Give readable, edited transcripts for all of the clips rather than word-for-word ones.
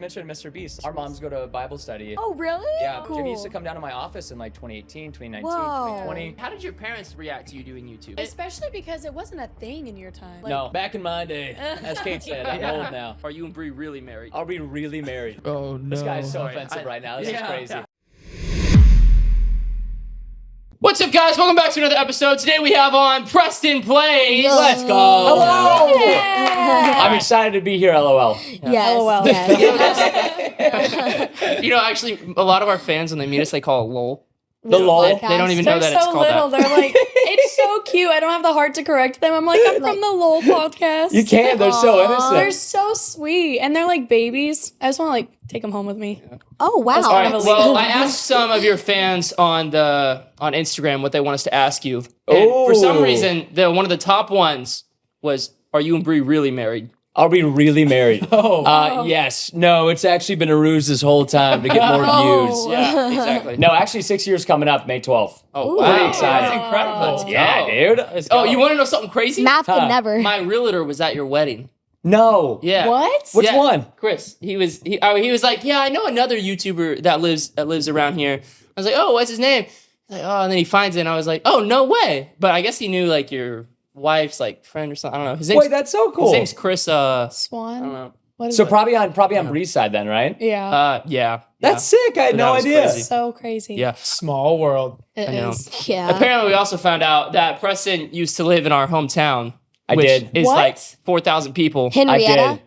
Mentioned Mr. Beast. Our moms go to Bible study. Oh, really? Yeah, Cool. Jimmy used to come down to my office in like 2018, 2019, Whoa. 2020. How did your parents react to you doing YouTube? Especially because it wasn't a thing in your time. Like, No, back in my day, as Kate said, I'm old now. Are you and Bree really married? I'll be really married. Oh no. This guy is so Sorry, offensive right now. This is crazy. Yeah. What's up, guys? Welcome back to another episode. Today we have on Preston Playz. Let's go. Hello. Yeah. I'm excited to be here, LOL. Yes. LOL. You know, actually, a lot of our fans, when they meet us, they call it LOL. The LOL? They don't even know They're that it's so called little. that. They're like, it's so cute. I don't have the heart to correct them. I'm like, I'm from the Thelolpodcasts. You can. They're so innocent. They're so sweet. And they're like babies. I just want to like take them home with me. Oh, wow. That's All right, kind of well, I asked some of your fans on Instagram what they want us to ask you. And for some reason, one of the top ones was, are you and Bree really married? Are we really married? Yes. No, it's actually been a ruse this whole time to get more views. Yeah, exactly. No, actually 6 years coming up, May 12th. Oh, Ooh. wow. Pretty excited. That's incredible. Let's dude. Let's Oh, go. you want to know something crazy? Math could never. My realtor was at your wedding. No. Yeah. What? Which Yeah. one? Chris. He was like, yeah, I know another YouTuber that lives around here. I was like, oh, what's his name? He's like, oh, and then he finds it, and I was like, oh, no way. But I guess he knew like your wife's like friend or something. I don't know. His name's, Wait, that's so cool. His name's Chris. I Swan? don't know. What is So it? probably on Bree's side then, right? Yeah. Yeah. That's sick. I had But no that was idea. crazy. So crazy. Yeah. Small world. It I know. is. Yeah. Apparently, we also found out that Preston used to live in our hometown. I which did. Is What? like 4,000 people. Henrietta. I did.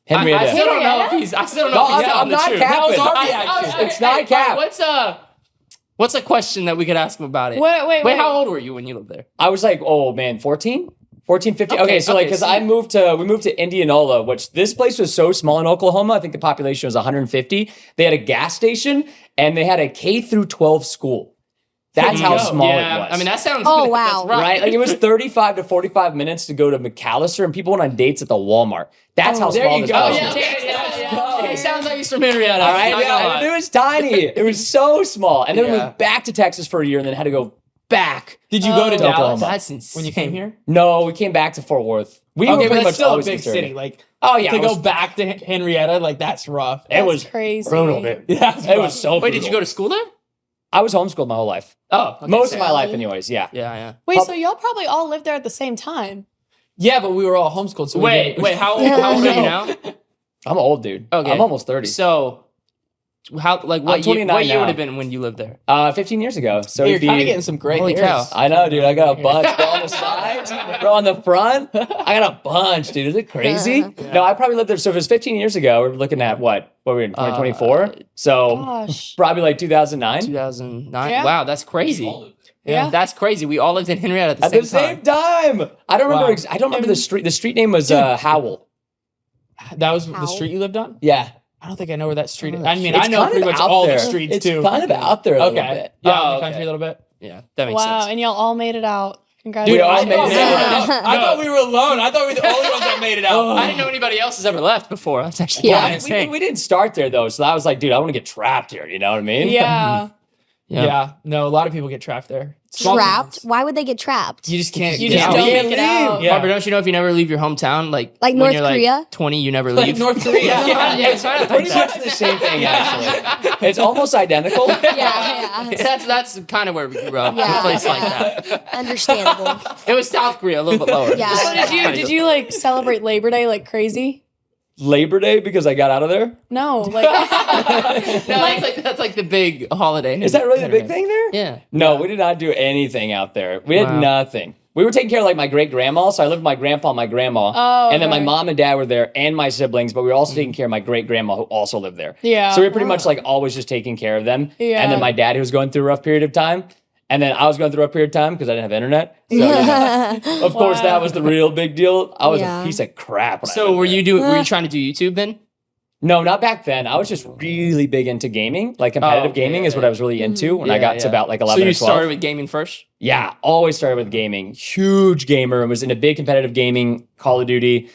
Henrietta. I still don't know if he's. I still don't know No, if he's I'm telling the not truth. capping. That was our I- reaction. It's not cap. What's a question that we could ask him about it? Wait. How old were you when you lived there? I was like, oh man, 14? 14, 15. Okay, so like, because so- we moved to Indianola, which this place was so small in Oklahoma. I think the population was 150. They had a gas station and they had a K through 12 school. That's how small it was. I mean, that sounds. Oh, wow. That's right? Like it was 35 to 45 minutes to go to McAllister, and people went on dates at the Walmart. That's how There small you this go. place Yeah, was. yeah. He sounds like he's from Henrietta. All right, Not gonna lie. it was tiny. It was so small. And then we Yeah. moved back to Texas for a year and then had to go back. Did you go to Dallas Oklahoma. That's insane. when you came here? No, we came back to Fort Worth. We were Okay, but pretty that's much still a always big conservative. city. Like, Oh, yeah. to it go was- back to Henrietta, like that's rough. It was crazy. brutal, dude. Yeah, It was so Wait, did you brutal. go to school there? I was homeschooled my whole life. Oh, okay, Most so- of my life anyways, yeah. Yeah. Wait, so y'all probably all lived there at the same time? Yeah, but we were all homeschooled. So we Wait. didn't- How old are you now? I'm an old dude. Okay. I'm almost 30. So, what I'm year, 29 what year now. would have been when you lived there? 15 years ago. So You're it'd kind of be... getting some great Holy hairs. cow. I know, dude. I got a bunch. Bro, on the sides, bro, on the front. I got a bunch, dude. Is it crazy? No, I probably lived there. So if it was 15 years ago, we're looking at what? What were we in 2024? So Gosh. probably like 2009. 2009. Yeah. Wow, that's crazy. Yeah. That's crazy. We all lived in Henrietta at the At same the same time. time. I don't remember. Wow. I don't remember the street. The street name was Howell. That was How? the street you lived on? Yeah. I don't think I know where that street is. Oh, I mean, it's I know kind pretty of much out all there. the streets It's too. kind of out there a little Okay. bit. Yeah, Oh, in the okay. country a little bit. Yeah, that makes Wow, sense. and y'all all made it out. Dude, Congratulations. all I, made it out. I thought we were alone. I thought we were the only ones that made it out. I didn't know anybody else has ever left before. That's actually Yeah. kind of We, insane. we didn't start there though, so I was like, dude, I want to get trapped here. You know what I mean? Yeah. Yeah. No, a lot of people get trapped there. Small Trapped? towns. Why would they get trapped? You just can't. You get just out. don't Yeah, make it leave. out. Yeah. Barbara, don't you know if you never leave your hometown, like Like when North you're Korea? like 20, you never Like leave? North Korea. yeah, it's kind of Pretty much the same thing, actually. It's almost identical. Yeah. That's kind of where we grew up. Yeah, A place like yeah. that. Understandable. It was South Korea, a little bit lower. Yeah. So did you like celebrate Labor Day like crazy? Labor Day because I got out of there. No, like No, that's like the big holiday. Is that really the big thing there? Yeah. No, we did not do anything out there. We had Wow. nothing. We were taking care of like my great grandma, so I lived with my grandpa and my grandma. Oh, and then my okay. mom and dad were there and my siblings, but we were also taking care of my great grandma who also lived there. Yeah. So we were pretty much like always just taking care of them. Yeah. And then my dad who was going through a rough period of time. And then I was going through a rough period of time because I didn't have internet. So, of course, that was the real big deal. I was Yeah. a piece of crap. When I So lived were there. you trying to do YouTube then? No, not back then. I was just really big into gaming. Like competitive okay, gaming is what I was really into when I Yeah, got to yeah. about like 11 So you or 12. started with gaming first? Yeah, always started with gaming. Huge gamer and was into big competitive gaming, Call of Duty,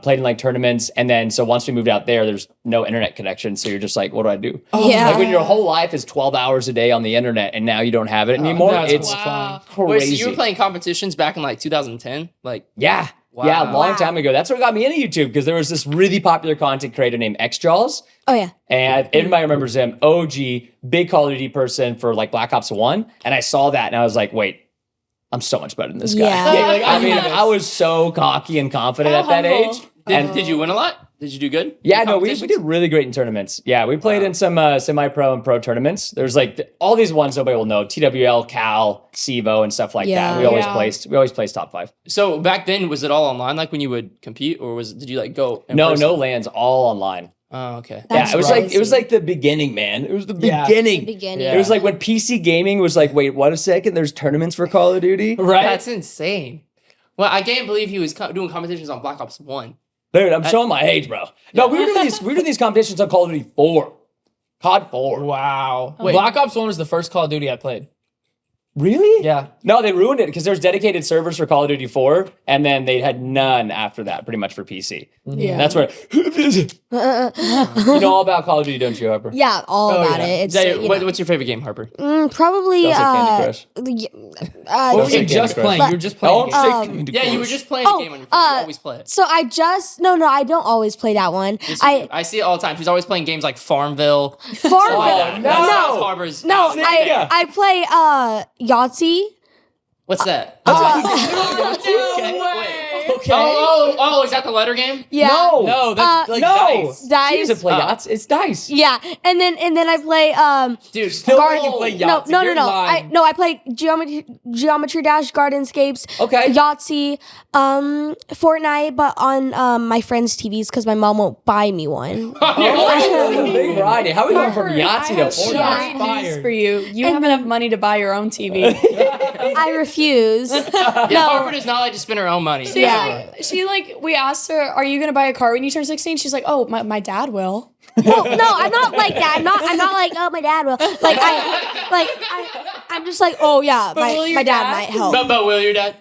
played in like tournaments. And then, so once we moved out there's no internet connection. So you're just like, what do I do? Yeah. Like when your whole life is 12 hours a day on the internet and now you don't have it anymore, that's it's Wow. crazy. Wait, so you were playing competitions back in like 2010? Like, Yeah. Wow. Yeah, a long time ago. That's what got me into YouTube because there was this really popular content creator named XJaws. Oh yeah. And everybody remembers him, OG, big Call of Duty person for like Black Ops 1. And I saw that and I was like, wait, I'm so much better than this guy. Yeah. I was so cocky and confident at that humble. age. Did you win a lot? Did you do good? Yeah, In no, we competitions? did really great in tournaments. Yeah, we played in some semi-pro and pro tournaments. There's like all these ones nobody will know: TWL, Cal, CEVO, and stuff like Yeah. that. We always Yeah. placed top 5. So back then, was it all online? Like when you would compete, or did you like go? In No person? lands, all online. Oh, okay. That's Yeah, it was crazy. like the beginning, man. It was the Yeah. beginning. The beginning. Yeah. It was like when PC gaming was like, wait, what a second? There's tournaments for Call of Duty. Right? That's insane. Well, I can't believe he was doing competitions on Black Ops 1. Dude, I'm showing my age, bro. No, we were doing these competitions on Call of Duty 4. COD 4. Wow. Wait. Black Ops 1 was the first Call of Duty I played. Really? Yeah. No, they ruined it because there's dedicated servers for Call of Duty 4, and then they had none after that, pretty much for PC. Yeah. That's where you know all about Call of Duty, don't you, Harper? Yeah, all Oh, about yeah. it. It's What's your favorite game, Harper? probably Don't say Candy Crush. What Don't were say you Candy just Crush. playing? You were just playing. Don't a game. say Candy Yeah, you were Crush. just playing a game on your phone. You always play it. So I just no, I don't always play that one. I see it all the time. She's always playing games like Farmville. Farmville. Oh, no. That's South Harbor's. No, out. I play Yahtzee. What's that? Okay. Oh, is that the letter game? Yeah. No, that's like No. dice. Dice. She doesn't play yachts. It's dice. Yeah, and then I play Dude, Still Guard- you play no Yahtzee. no You're no lying. I play Geometry Dash, Gardenscapes, Okay. Yahtzee, Fortnite, but on my friends' TVs because my mom won't buy me one. Oh, big variety. How are we going from Harper, Yahtzee I to have Fortnite? great news Fired. for you. You And have enough money to buy your own TV. I refuse. Yeah, Harper does not like to spend her own money. Yeah. We asked her, "Are you gonna buy a car when you turn 16?" She's like, "Oh, my dad will." Well, no, I'm not like that. I'm not like, oh, my dad will. I'm just like, oh yeah, will your my dad dad? might help. But will your dad?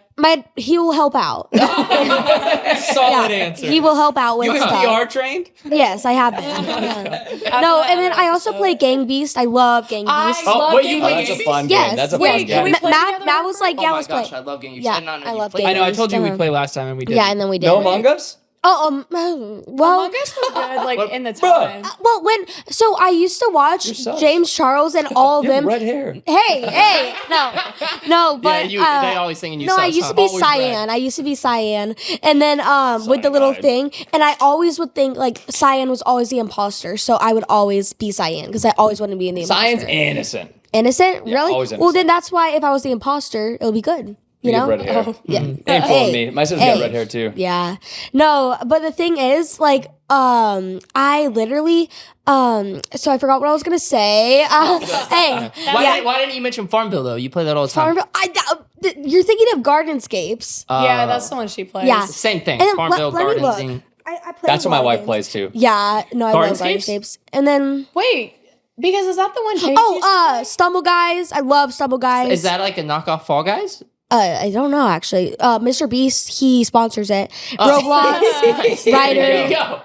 He will help out. Solid answer. He will help out with You stuff. PR trained? Yes, I have been. Yeah. No, and then I also play Gang Beast. I love Gang Beast. Oh, wait, you Oh, play that's a Game fun Yes. game. That's a Wait, fun can game. we play together, Matt was like, Oh yeah, my let's gosh, play. I love Game. Yeah, I did not know I you love played Game I know. I Beast. told you we'd play last time and we did. Yeah, and then we did. No Among Us? Oh, well, Among Us was good, like in the Bruh. time. well, so I used to watch sus. James Charles and all of You have them. red hair. Hey, no, but they always thinking you. no, I sus, used huh? to be Always red. Cyan. I used to be Cyan, and then with the little Cyanide. thing, and I always would think like Cyan was always the imposter, so I would always be Cyan because I always wanted to be in the Science imposter. innocent. Innocent, really? always Well, innocent. then that's why if I was the imposter, it would be good. You You have know? red hair. Yeah. Ain't fooling Hey, me. My sister's got hey. red hair too. Yeah. No, but the thing is, like, I literally, so I forgot what I was gonna say. Hey, Why didn't you mention Farmville though? You play that all the time. Farmville. You're thinking of Gardenscapes. Yeah, that's the one she plays. Yeah. Same thing. And then Farmville, let me look. Gardens. I play That's a what my lot of wife games. plays too. Yeah, no, I love Gardenscapes? Gardenscapes. And then, Wait, because is that the one? Paige used to play? Stumble Guys. I love Stumble Guys. Is that like a knockoff Fall Guys? I don't know actually. Mr. Beast, he sponsors it. Oh. Roblox, There Ryder. you go.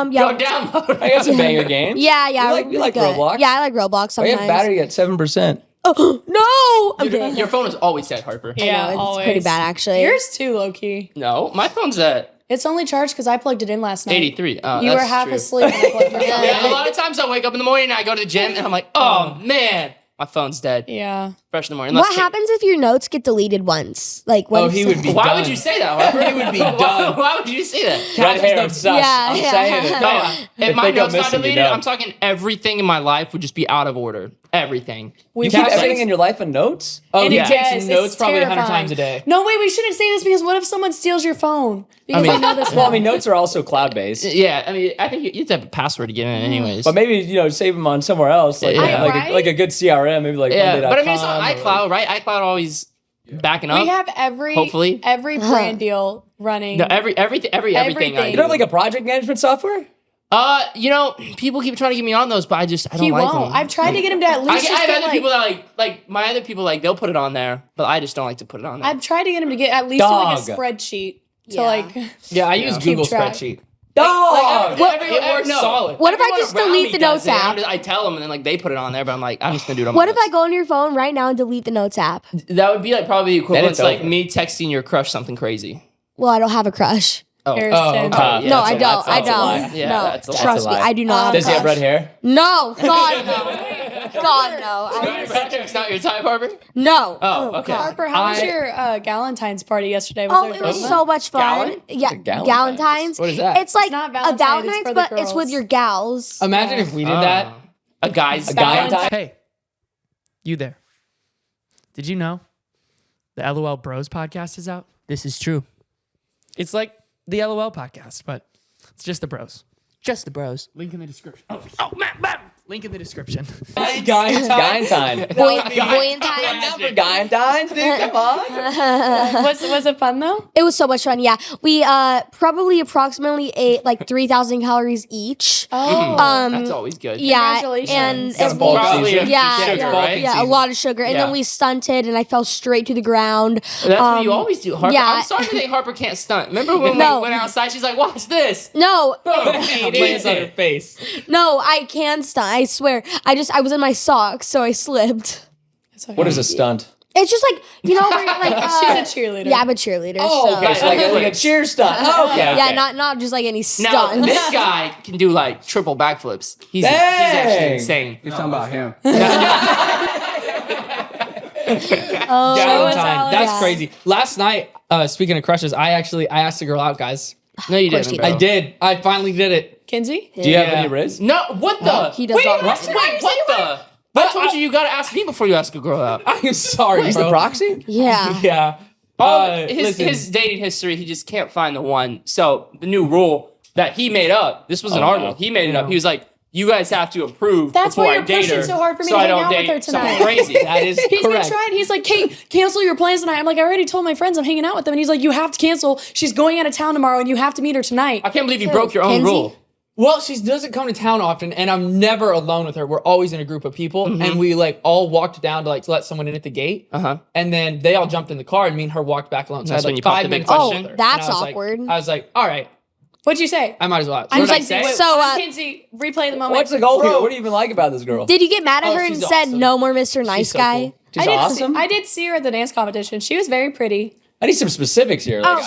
Yeah. Go download. I got some banger games. Yeah. You like good. Roblox? Yeah, I like Roblox I sometimes. have battery at 7%. Oh, no! I'm kidding. Your phone is always dead, Harper. Yeah, I know, it's always. pretty bad actually. Yours too, low key. No, my phone's at It's only charged because I plugged it in last night. 83. Oh, You were that's half true. asleep when I plugged it in. Yeah, a lot of times I wake up in the morning and I go to the gym and I'm like, oh man, my phone's dead. Yeah. Fresh in the morning. What Unless- happens if your notes get deleted once? Like when Oh, he would be Why done. would you say that, Harper? He would be done. Why would you say that? Red hair, no- it's sus. Yeah, I'm yeah. saying it. No, if If my they go notes got missing, you deleted, know. I'm talking everything in my life would just be out of order. Everything. We You keep watched- everything in your life in notes? Oh, he Yeah. takes Yes, notes it's probably 100 terrifying. times a day. No, wait, we shouldn't say this because what if someone steals your phone? Because mean- I know this. Well, I mean, notes are also cloud-based. Yeah, I mean, I think you have to have a password to get in anyways. But maybe, save them on somewhere else. Like, Yeah. Right? like a good CRM, maybe like yeah, Monday.com. but I mean, it's on or- iCloud, right? iCloud always backing up. we have every Hopefully. every brand deal running. No, everything I Everything. do. You don't have like a project management software? People keep trying to get me on those, but I don't he like won't. them. I've tried to get him to at I least. just have get, other people that like my other people they'll put it on there, but I just don't like to put it on there. I've tried to get him to get at least like a Dog. spreadsheet to Yeah. like. Yeah, I use Google track. spreadsheet. Dog! It works no. solid. What if I Everyone just around delete me the does notes it. app? I tell them, and then they put it on there, but I'm like, I'm just gonna do it on What my if I go on your phone right now and delete the notes app? That would be like probably the equivalent it's to like over. me texting your crush something crazy. Well, I don't have a crush. Harrison. No, I don't. I that's a don't. lie. Yeah, no, that's a lie. trust me, That's a lie. I do not. Does he have have a red crush. hair? No, God no, God no, It's not your type, Harper? no. Oh, okay. Harper, how was your Galentine's party yesterday? Oh, there it was drama? so much fun. Galen? Yeah, Galentine's. Galentine's. What is that? It's like not a Valentine's, it's Valentine's, for the but it's with girls. your gals. Imagine if we did that. A guy's Galentine? Hey, you there? Did you know the LOL Bros podcast is out? This is true. It's like the LOL podcast, but it's just the bros. Just the bros. Link in the description. Oh, man. Link in the description. Galentine. Galentine. Number Galentine, dude. Come on. Was it fun though? It was so much fun. Yeah, we probably approximately ate like 3,000 calories each. Oh, That's always good. Yeah, Congratulations. and Got a we- bulk Probably season. yeah, sugar, yeah, right? yeah, a lot of sugar, and Yeah. then we stunted, and I fell straight to the ground. That's what you always do, Harper. yeah. I'm sorry to think Harper can't stunt. Remember when No. we went outside? She's like, "Watch this." No, Lands on her face. no, I can stunt. I swear. I was in my socks, so I slipped. What is a stunt? It's just like where you're like She's a cheerleader. Yeah, I'm a cheerleader. Oh, so. okay. So like a cheer stunt. Oh, okay. Yeah, okay. not just like any Now stunt. this guy can do like triple backflips. He's actually Dang. insane. You're talking about him. Oh, Alex. That's Yeah. crazy. Last night, speaking of crushes, I asked a girl out, guys. No, you course didn't. you Bro. I did. I finally did it. Kinsey? Do you have Yeah. any Riz? No, what the? he does Wait, not. what the? I told you gotta ask me before you ask a girl out. I'm sorry, He's bro. the proxy? Yeah. Yeah. Listen. His dating history, he just can't find the one. So the new rule that he made up, this was an article. wow. He made it up. He was like, "You guys have to approve That's before why I you're date pushing her, so hard for me so to I hang don't out with date her someone tonight." crazy." That is He's correct. been trying. He's like, Kate, cancel your plans tonight. I'm like, I already told my friends I'm hanging out with them. And he's like, you have to cancel. She's going out of town tomorrow and you have to meet her tonight. I can't believe you broke your own Kenzie? rule. Well, she doesn't come to town often, and I'm never alone with her. We're always in a group of people, and we like all walked down to let someone in at the gate, and then they all jumped in the car, and me and her walked back alone. So That's I when had you like popped 5 the big minutes. with question? her, and That's I was awkward. I was like, all right, What'd you say? I might as well. I'm What'd I like, say? wait, So, I'm Kinsey, replay the moment. What's the goal here? What do you even like about this girl? Did you get mad at Oh, her and she's said awesome. no more Mr. Nice so Guy? cool. She's awesome. I did see her at the dance competition. She was very pretty. I need some specifics here. Like,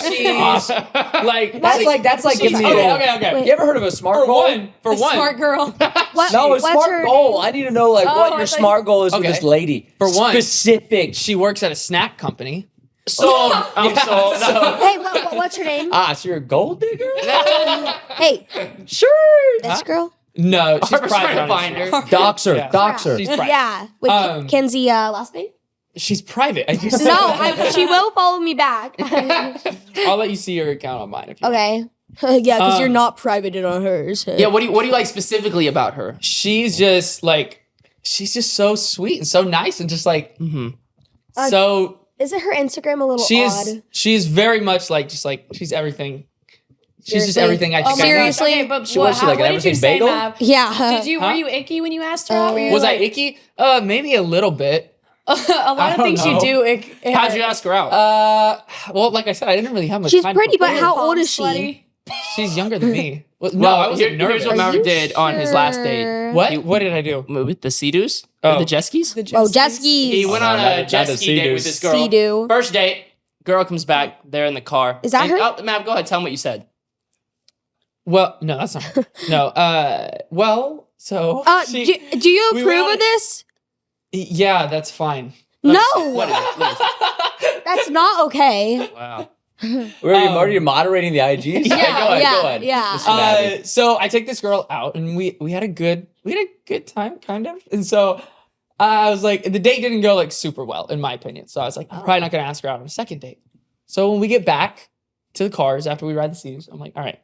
Oh. like that's like giving me a goal. okay. You ever heard of a smart For goal? one, for one, Smart girl. What, No, a what's smart her goal. name? I need to know like Oh, what I your thought smart goal is with Okay. this lady. For one. Specific. she works at a snack company. So I'm sold. Hey, what's her name? So you're a gold digger? Hey, Sure. this girl? No, she's Harper's trying private. to find her. Doxer. Yeah. Doxer. She's private. Yeah. With Kenzie last name? She's private. I just No, she will follow me back. I'll let you see her account on mine if you want. Okay. Yeah, because you're not privated on hers. Yeah, what do you like specifically about her? She's just so sweet and so nice and just like so Isn't her Instagram a little odd? she's very much like she's everything. She's just everything I think. Seriously? Okay, but was she like an what did you everything say, bagel? Mav? Yeah. Were you icky when you asked her out? Were you Was I like, icky? Maybe a little bit. a lot of don't things know. you do. Ick, How'd you ask her out? Well, like I said, I didn't really have much She's time. pretty, but prepare. how old is she? Slutty. She's younger than me. Well, no, I wasn't here's nervous. what Maverick did on his last date. Sure. What did I do? With the Sea-Doos? Oh. The jet skis? Oh, jet He skis. went on not a jet the ski date with Sea-Doos. this girl. Sea-Doo. First date, girl comes back, they're in the car. Is that And- her? Oh, Mav, go ahead, tell them what you said. Well, no, that's not her. No. Well, so Do you we approve went on- of this? yeah, that's fine. No, What is it? What is it? that's not okay. Wow. Are you moderating the IGs? Yeah, go ahead, yeah, go ahead. yeah. Mr. Maddie. So I take this girl out, and we had a good time, kind of. And so I was like, the date didn't go like super well, in my opinion. So I was like, I'm probably not gonna ask her out on a second date. So when we get back to the cars after we ride the seas, I'm like, all right,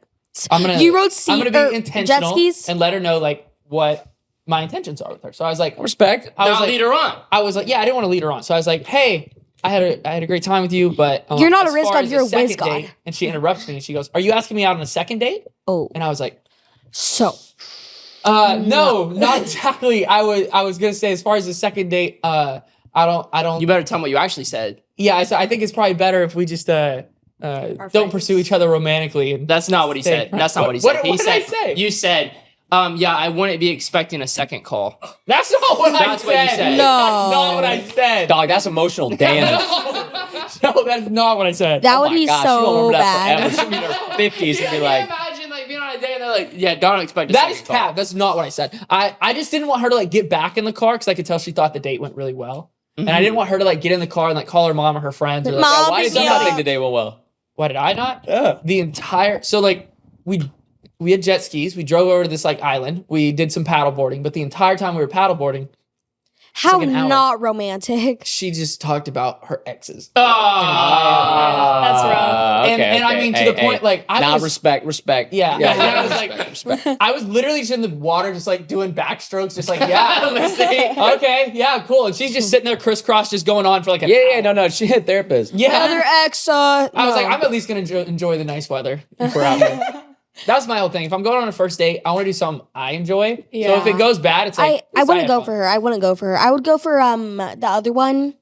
I'm gonna You rode I'm gonna jet be intentional skis? and let her know like what my intentions are with her. So I was like, Respect. I was Now like, lead her on. I was like, yeah, I didn't want to lead her on. So I was like, hey, I had a great time with you, but You're not a as risk far god, as you're a second whiz god. date- And she interrupts me and she goes, "Are you asking me out on a second date?" Oh, And I was like, so no, not exactly. I was gonna say as far as the second date, I don't. You better tell them what you actually said. Yeah, I think it's probably better if we just don't pursue each other romantically. And That's not what he said. That's not what he said. What He did said, I say? You said, yeah, I wouldn't be expecting a second call. That's not what I That's said. what you said. No. That's not what I said. Dog, that's emotional damage. No, that's not what I said. That would be Gosh, she won't so remember bad. that forever. She'll be in her 50s and be Can like, you imagine like being on a date and they're like, yeah, don't expect to That see is the car. cap. That's not what I said. I just didn't want her to like get back in the car because I could tell she thought the date went really well. And I didn't want her to like get in the car and like call her mom or her friends. Or, like, Mom, why pick did me you not up. think the day went well? why did I not? Yeah. The entire so like we had jet skis. We drove over to this like island. We did some paddle boarding, but the entire time we were paddle boarding, How like an hour. not romantic. she just talked about her exes. Oh, That's rough. And I mean, to the point, like, I Nah, was- respect. Yeah. yeah, I was like- respect. I was literally just in the water, just like doing backstrokes, just like, yeah, listening. Okay, yeah, cool. And she's just sitting there crisscross, just going on for like an hour. No, she had therapist. Yeah. Other ex, I was no. like, I'm at least gonna enjoy the nice weather if we're out there. That's my whole thing. If I'm going on a first date, I want to do something I enjoy. So if Yeah. it goes bad, it's like I wouldn't go for her. I wouldn't go for her. I would go for the other one.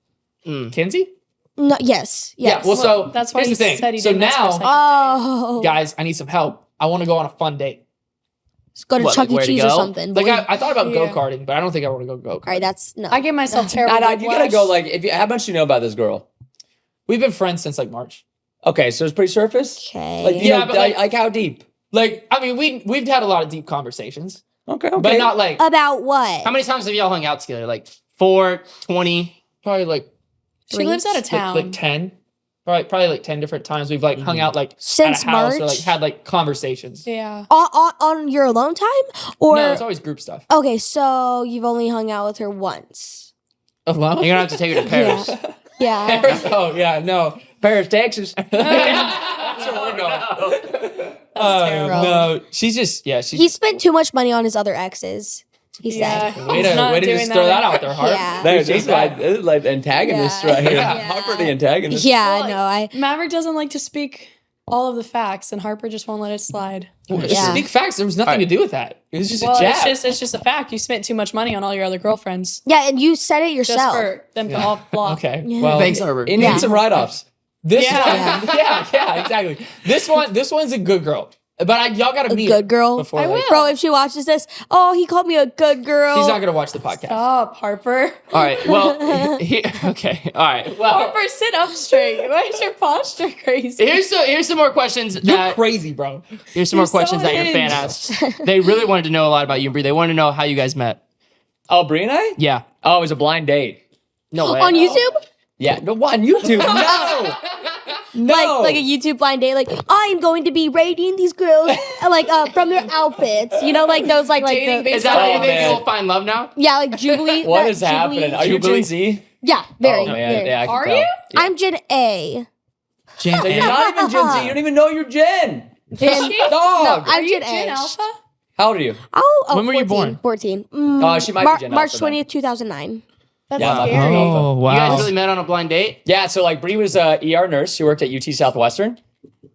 Kinsey. No, yes. Yeah. Well, so That's why here's he the thing. said he So didn't ask for a now, second. Oh, guys, I need some help. I want to go on a fun date. let's go to What, Chuck like, E. where to Cheese or go? something. Like boy. I thought about Yeah. go karting, but I don't think I want to go go karting. All right, that's no. I give myself terrible. Nah, you gotta whiplash. go like if you. How much do you know about this girl? We've been friends since like March. Okay, so it's pretty surface. Okay. Like you Yeah, know, but, like- how deep? Like I mean, we've had a lot of deep conversations, Okay, but not like About what? How many times have y'all hung out together? Like 4, 20? probably like She lives out of town. like 10. Probably like 10 different times we've like hung out like Since at a house or March? like had like conversations. Yeah. On your alone time? Or No, it's always group stuff. okay, so you've only hung out with her once. Alone? You're gonna have to take her to Paris. Yeah. Oh yeah, no. Paris, Texas. That's where we're going. terrible. No, she's just she's He spent too much money on his other exes. He Yeah. said. way He's to not way to doing just that throw that anymore. out there, Hart. Yeah. This Appreciate is that. this is like antagonists Yeah. right here. Yeah. Harper the antagonist. Yeah, Well, no, I Maverick doesn't like to speak all of the facts, and Harper just won't let it slide. Well, just Yeah. speak facts. There was nothing to do with that. It was just Well, a jab. it's just a fact. You spent too much money on all your other girlfriends yeah, and you said it just yourself. for them to all flop. Okay. Yeah. Well, Thanks, Herbert. It needs some write-offs. this Yeah. one, yeah, exactly. This one's a good girl. But y'all got to A meet good her girl. before. I like- will. Bro, if she watches this, oh, he called me a good girl. She's not gonna watch the podcast. Stop, Harper. All right. Well, okay. All right. Well, Harper, sit up straight. Why is your posture crazy? here's some more questions You're that crazy, bro. here's some more You're so questions that your fan unhinged. asked. They really wanted to know a lot about you and Bree. They wanted to know how you guys met. Oh, Bree and I? Yeah. Oh, it was a blind date. No way. on YouTube? Yeah, no, what, on YouTube? No. No. Like a YouTube blind date, like I'm going to be rating these girls like from their outfits. You know, like those like Dating the, based Is that how Oh, you think man. you'll find love now? yeah, like Jubilee. What that is Jubilee- happening? Are you Jubilee? Gen Z? Yeah, very. Oh, man. very. Yeah, I can Are tell. you? I'm Gen A. So you're not even Gen Z. You don't even know you're Gen. Gen, Dog. I'm Are you Gen Gen A. Alpha? How old are you? Oh, When were you born? 14. Oh, she might be Gen March Alpha then. 20th, 2009. That's Yeah, I'm scary. Oh, You guys really met on a blind date? Yeah, so like Bree was a ER nurse. She worked at UT Southwestern.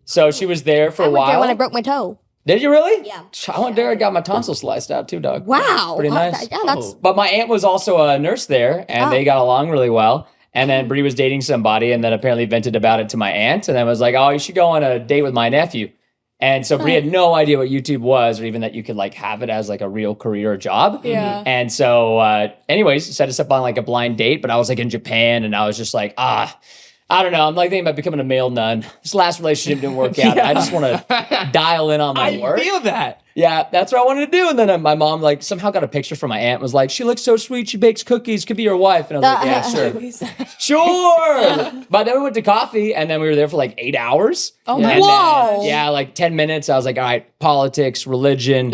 So she was there for I a went there while. when I broke my toe. Did you really? Yeah. I went there and got my tonsil sliced out too, dog. Wow. Pretty nice. Yeah, that's But my aunt was also a nurse there, and Oh. they got along really well. And then Bree was dating somebody, and then apparently vented about it to my aunt, and then was like, "Oh, you should go on a date with my nephew." And so Bree had no idea what YouTube was, or even that you could like have it as like a real career or job. Yeah. And so, anyways, set us up on like a blind date. But I was like in Japan, and I was just like, I don't know. I'm like thinking about becoming a male nun. This last relationship didn't work out. I just want to dial in on my I work. feel that. Yeah, that's what I wanted to do. And then my mom like somehow got a picture from my aunt. Was like, she looks so sweet. She bakes cookies. Could be your wife. And I was like, yeah, sure, sure. But then we went to coffee, and then we were there for like 8 hours. Oh And my then, Whoa. yeah, like 10 minutes. I was like, all right, politics, religion,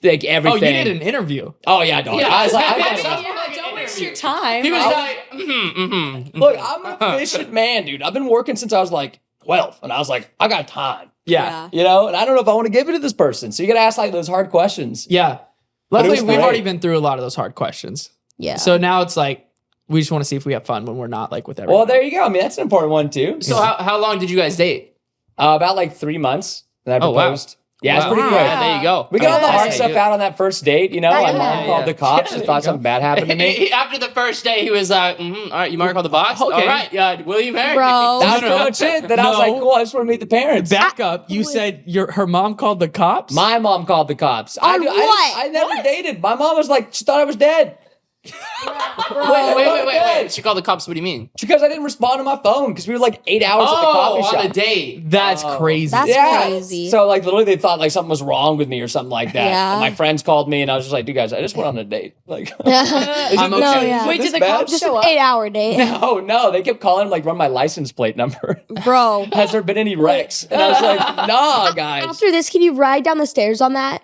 like Oh, everything. you did an interview. Oh yeah, dog. I was like, Yeah, don't waste your time. He was I- like, look, I'm an efficient man, dude. I've been working since I was like 12, and I was like, I got time. Yeah. You know, and I don't know if I want to give it to this person. So you got to ask like those hard questions. Yeah. But it was Luckily, we've great. already been through a lot of those hard questions. yeah. So now it's like we just want to see if we have fun when we're not like with everyone. Well, there you go. I mean, that's an important one too. so how long did you guys date? About like 3 months. And I Oh, wow. proposed. Yeah, it's Wow. pretty Wow. quick. Yeah, there you go. We got all the Yeah. hard Yeah, stuff dude. out on that first date. You know, my Yeah, mom yeah, called the cops. She thought something bad happened to me. After the first day, he was like, all right, you mark all the box? Okay. All right, will you marry Bro. me? That was No, pretty no. much it. Then I was No. like, cool, I just want to meet the parents. Back up. You said her mom called the cops? My mom called the cops. On what? I never dated. My mom was like, she thought I was dead. Wait. She called the cops. What do you mean? Because I didn't respond to my phone because we were like 8 hours at the coffee shop. On a date. That's crazy. That's crazy. So like literally they thought like something was wrong with me or something like that. Yeah. And my friends called me and I was just like, dude guys, I just went on a date. Like I'm okay. No, yeah. Wait, did the bad? cops Just show an up? 8-hour date. No, they kept calling like run my license plate number. Bro. Has there been any wrecks? And I was like, nah, guys. After this, can you ride down the stairs on that?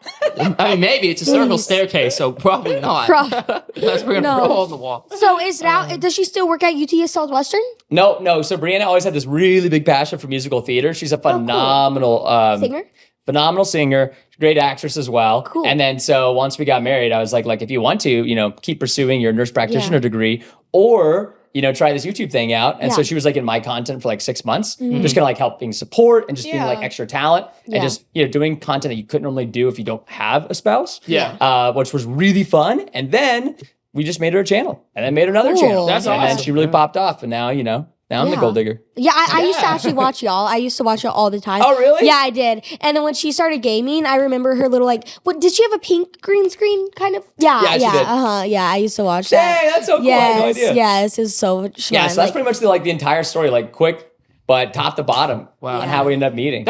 I mean, maybe it's a circle staircase, so probably not. Bro. Unless we're gonna No. throw a hole in the wall. So is now, does she still work at UT Southwestern? No. So Brianna always had this really big passion for musical theater. She's a phenomenal Singer? phenomenal singer, great actress as well. Cool. And then so once we got married, I was like if you want to, keep pursuing your nurse practitioner degree or try this YouTube thing out. And so Yeah. she was like in my content for like 6 months, just kind of like helping support and just being like extra talent Yeah. and just, doing content that you couldn't normally do if you don't have a spouse. Yeah. Which was really fun. And then we just made her a channel and then made her another Cool. channel. That's and then awesome. she really popped off. And now, now I'm the Yeah. gold digger. Yeah, I used to actually watch y'all. I used to watch y'all all the time. Oh, really? Yeah, I did. And then when she started gaming, I remember her little what did she have a pink green screen kind of? Yeah, Yeah, she did. Yeah, I used to watch that. Dang, that's so cool. I had no idea. Yes, it's so much Yeah, fun. so that's pretty much the entire story, like quick, but top to bottom on how we ended up meeting.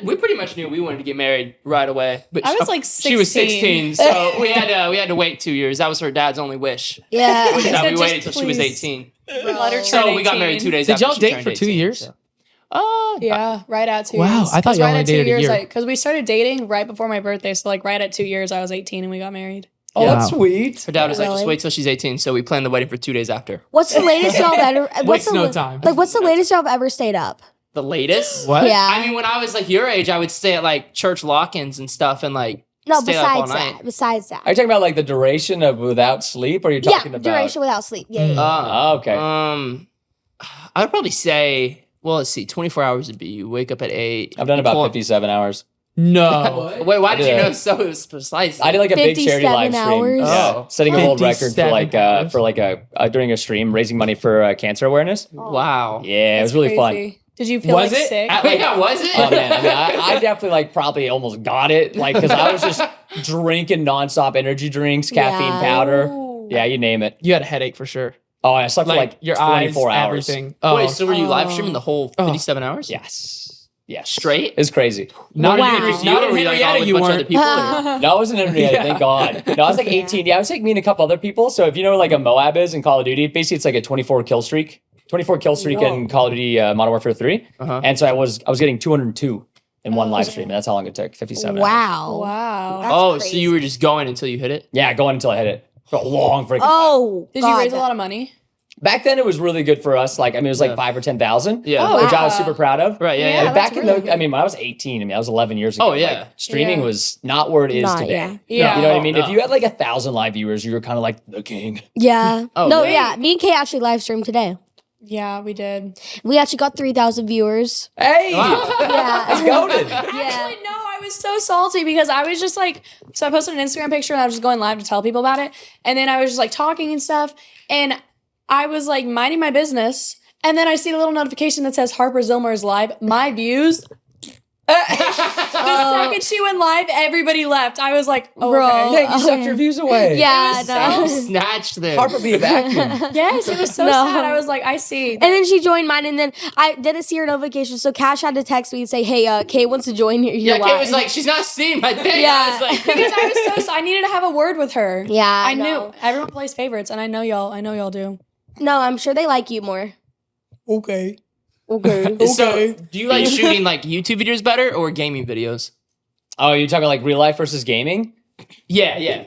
We pretty much knew we wanted to get married right away. But I was like she was 16. 16, so we had to wait 2 years. That was her dad's only wish. yeah. So said, we "Just waited till she was please." 18. Let her So turn we got 18. married 2 days Did after y'all she date turned for 2 18, years? so. Yeah, right at 2 Wow, years. I thought 'Cause y'all right only at 2 dated a years, year. because we started dating right before my birthday. So like right at 2 years, I was 18 and we got married. Oh, Yeah. that's sweet. Her dad was like, Really? just wait till she's 18. So we planned the wedding for 2 days after. What's the latest y'all ever? Wastes no time. Like, what's the latest y'all have ever stayed up? The latest? What? Yeah. I mean, when I was like your age, I would stay at like church lock-ins and stuff and like No, stay up all besides night. that. Besides that. Are you talking about like the duration of without sleep? Or are you talking about duration without sleep. Yeah, yeah. Oh, okay. I would probably say, well, let's see, 24 hours would be you wake up at 8. I've done you about pull up- 57 hours. No. Wait, why did you Yeah. know so precise? I did like a big charity 57 live stream. hours? Yeah, Oh. setting a world record for 57 like a during a stream raising money for cancer awareness. Wow. Yeah, it was really fun. Crazy. Did you feel Was like it? sick? Yeah, was it? Oh man, I mean, I definitely like probably almost got it, like because I was just drinking nonstop energy drinks, caffeine Yeah. powder. Ooh. Yeah, you name it. You had a headache for sure. Oh, I slept for like your 24 eyes, hours. everything. Oh, Wait, so were you live Oh. streaming the whole 57 hours? Yes. Yes. Straight? It's crazy. not Wow. even You not were in like Henrietta. all with a You bunch of other weren't. people. or- No, I wasn't in Henrietta, Yeah. thank God. No, I was like 18. Yeah, I was like me and a couple other people. So if you know what like a Moab is in Call of Duty, basically it's like a 24 kill streak. 24 kill streak in Call of Duty Modern Warfare 3. Uh-huh. And so I was getting 202 in one live stream. And that's how long it took. 57 hours. Wow. Wow. That's Oh, so crazy. you were just going until you hit it? Yeah, going until I hit it. For a long freaking time. Oh, Did God. you raise a lot of money? Back then it was really good for us. Like, I mean, it was like Yeah. 5 or 10,000. Yeah. Oh, Which I was wow. super proud of. Right, yeah, Yeah, yeah. But that's back in really the, good. I mean, when I was 18, I mean, that was 11 years ago. Oh, yeah. Like, streaming Yeah. was not where it is Not, today. yeah. Yeah. You know what I No, mean? no. If you had like 1,000 live viewers, you were kind of like the king. Yeah. Oh, no, wait. yeah. Me and Kay actually live streamed today. Yeah, we did. We actually got 3,000 viewers. Hey! Wow. Yeah. Let's go to Actually, no, I was so salty because I was just like, so I posted an Instagram picture and I was just going live to tell people about it. And then I was just like talking and stuff. And I was like minding my business. And then I see a little notification that says Harper Zilmer is live. My views. The second she went live, everybody left. I was like, oh, Bro. okay. Yeah, you sucked your views away. Yeah, It was no. Snatched there. Harper be a vacuum. Yes, it was so No. sad. I was like, I see. And then she joined mine, and then I didn't see her notification. So Cash had to text me and say, "Hey, Kay wants to join your Yeah, live." Kate was like, she's not seeing my thing. Yeah. I was like, Because I was so I needed to have a word with her. "Yeah, I know. knew everyone plays favorites, and I know y'all do. No, I'm sure they like you more." Okay. Okay. So, do you like shooting like YouTube videos better or gaming videos? Oh, you're talking like real life versus gaming? Yeah.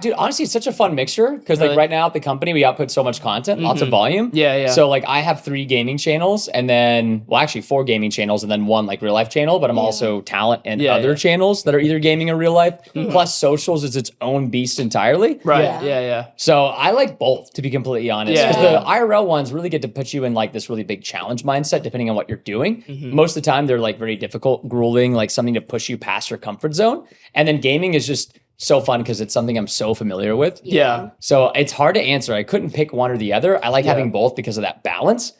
Dude, honestly, it's such a fun mixture because like Really? right now at the company we output so much content, lots of volume. Yeah. So like I have 3 gaming channels and then, well, actually 4 gaming channels and then 1 like real life channel, but I'm also talent and Yeah, other yeah. channels that are either gaming or real life. Plus socials is its own beast entirely. Right. Yeah. Yeah. So I like both, to be completely honest. Yeah. Because the IRL ones really get to put you in like this really big challenge mindset, depending on what you're doing. Most of the time, they're like very difficult, grueling, like something to push you past your comfort zone. And then gaming is just so fun because it's something I'm so familiar with. Yeah. So it's hard to answer. I couldn't pick one or the other. I like having both because of that balance.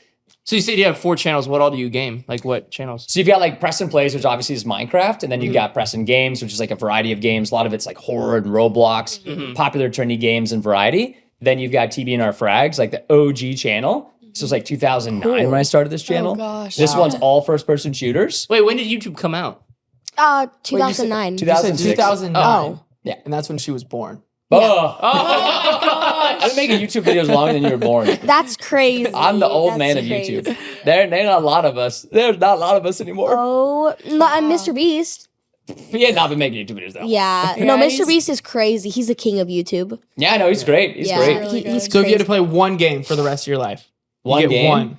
So you said you have 4 channels. What all do you game? Like what channels? So you've got like Preston Playz, which obviously is Minecraft, and then you've got Preston Games, which is like a variety of games. A lot of it's like horror and Roblox, popular trendy games and variety. Then you've got TB and our frags, like the OG channel. This was like 2009 when I started this channel. Oh, gosh. This one's all first person shooters. Wait, when did YouTube come out? 2009. 2006. 2009. Oh. Yeah. And that's when she was born. Oh. Oh, I've been making YouTube videos longer than you were born. That's crazy. I'm the old That's man of crazy. YouTube. There's not a lot of us. There's not a lot of us anymore. Oh, no, I'm Mr. Beast. He had not been making YouTube videos though. Yeah. Yeah, No, Mr. he's- Beast is crazy. He's the king of YouTube. Yeah, no, he's great. He's yeah. great. Really good. He's So if you had to crazy. play one game for the rest of your life, you One get game?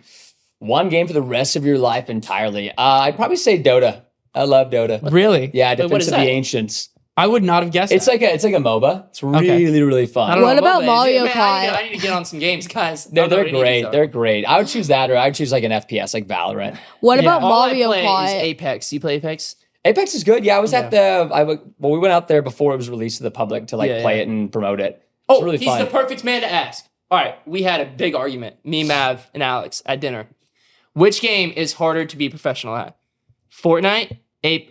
One game for the rest of your life entirely. I'd probably say Dota. I love Dota. Really? Yeah, Wait, what Defense is of the that? Ancients. I would not have guessed It's that. like a MOBA. It's really, Okay. really fun. I don't What know about is. Mario Man, Kart? I need to get on some games, guys. They're I don't know what it great. is, They're great. I would choose that, or I would choose like an FPS, like Valorant. What Yeah. about All I Mario play is Kart? Apex. You play Apex? Apex is good. Yeah, I was at we went out there before it was released to the public to like Yeah, play yeah. it and promote it. Oh, It's really he's fun. the perfect man to ask. All right, we had a big argument, me, Mav, and Alex at dinner. Which game is harder to be professional at? Fortnite, it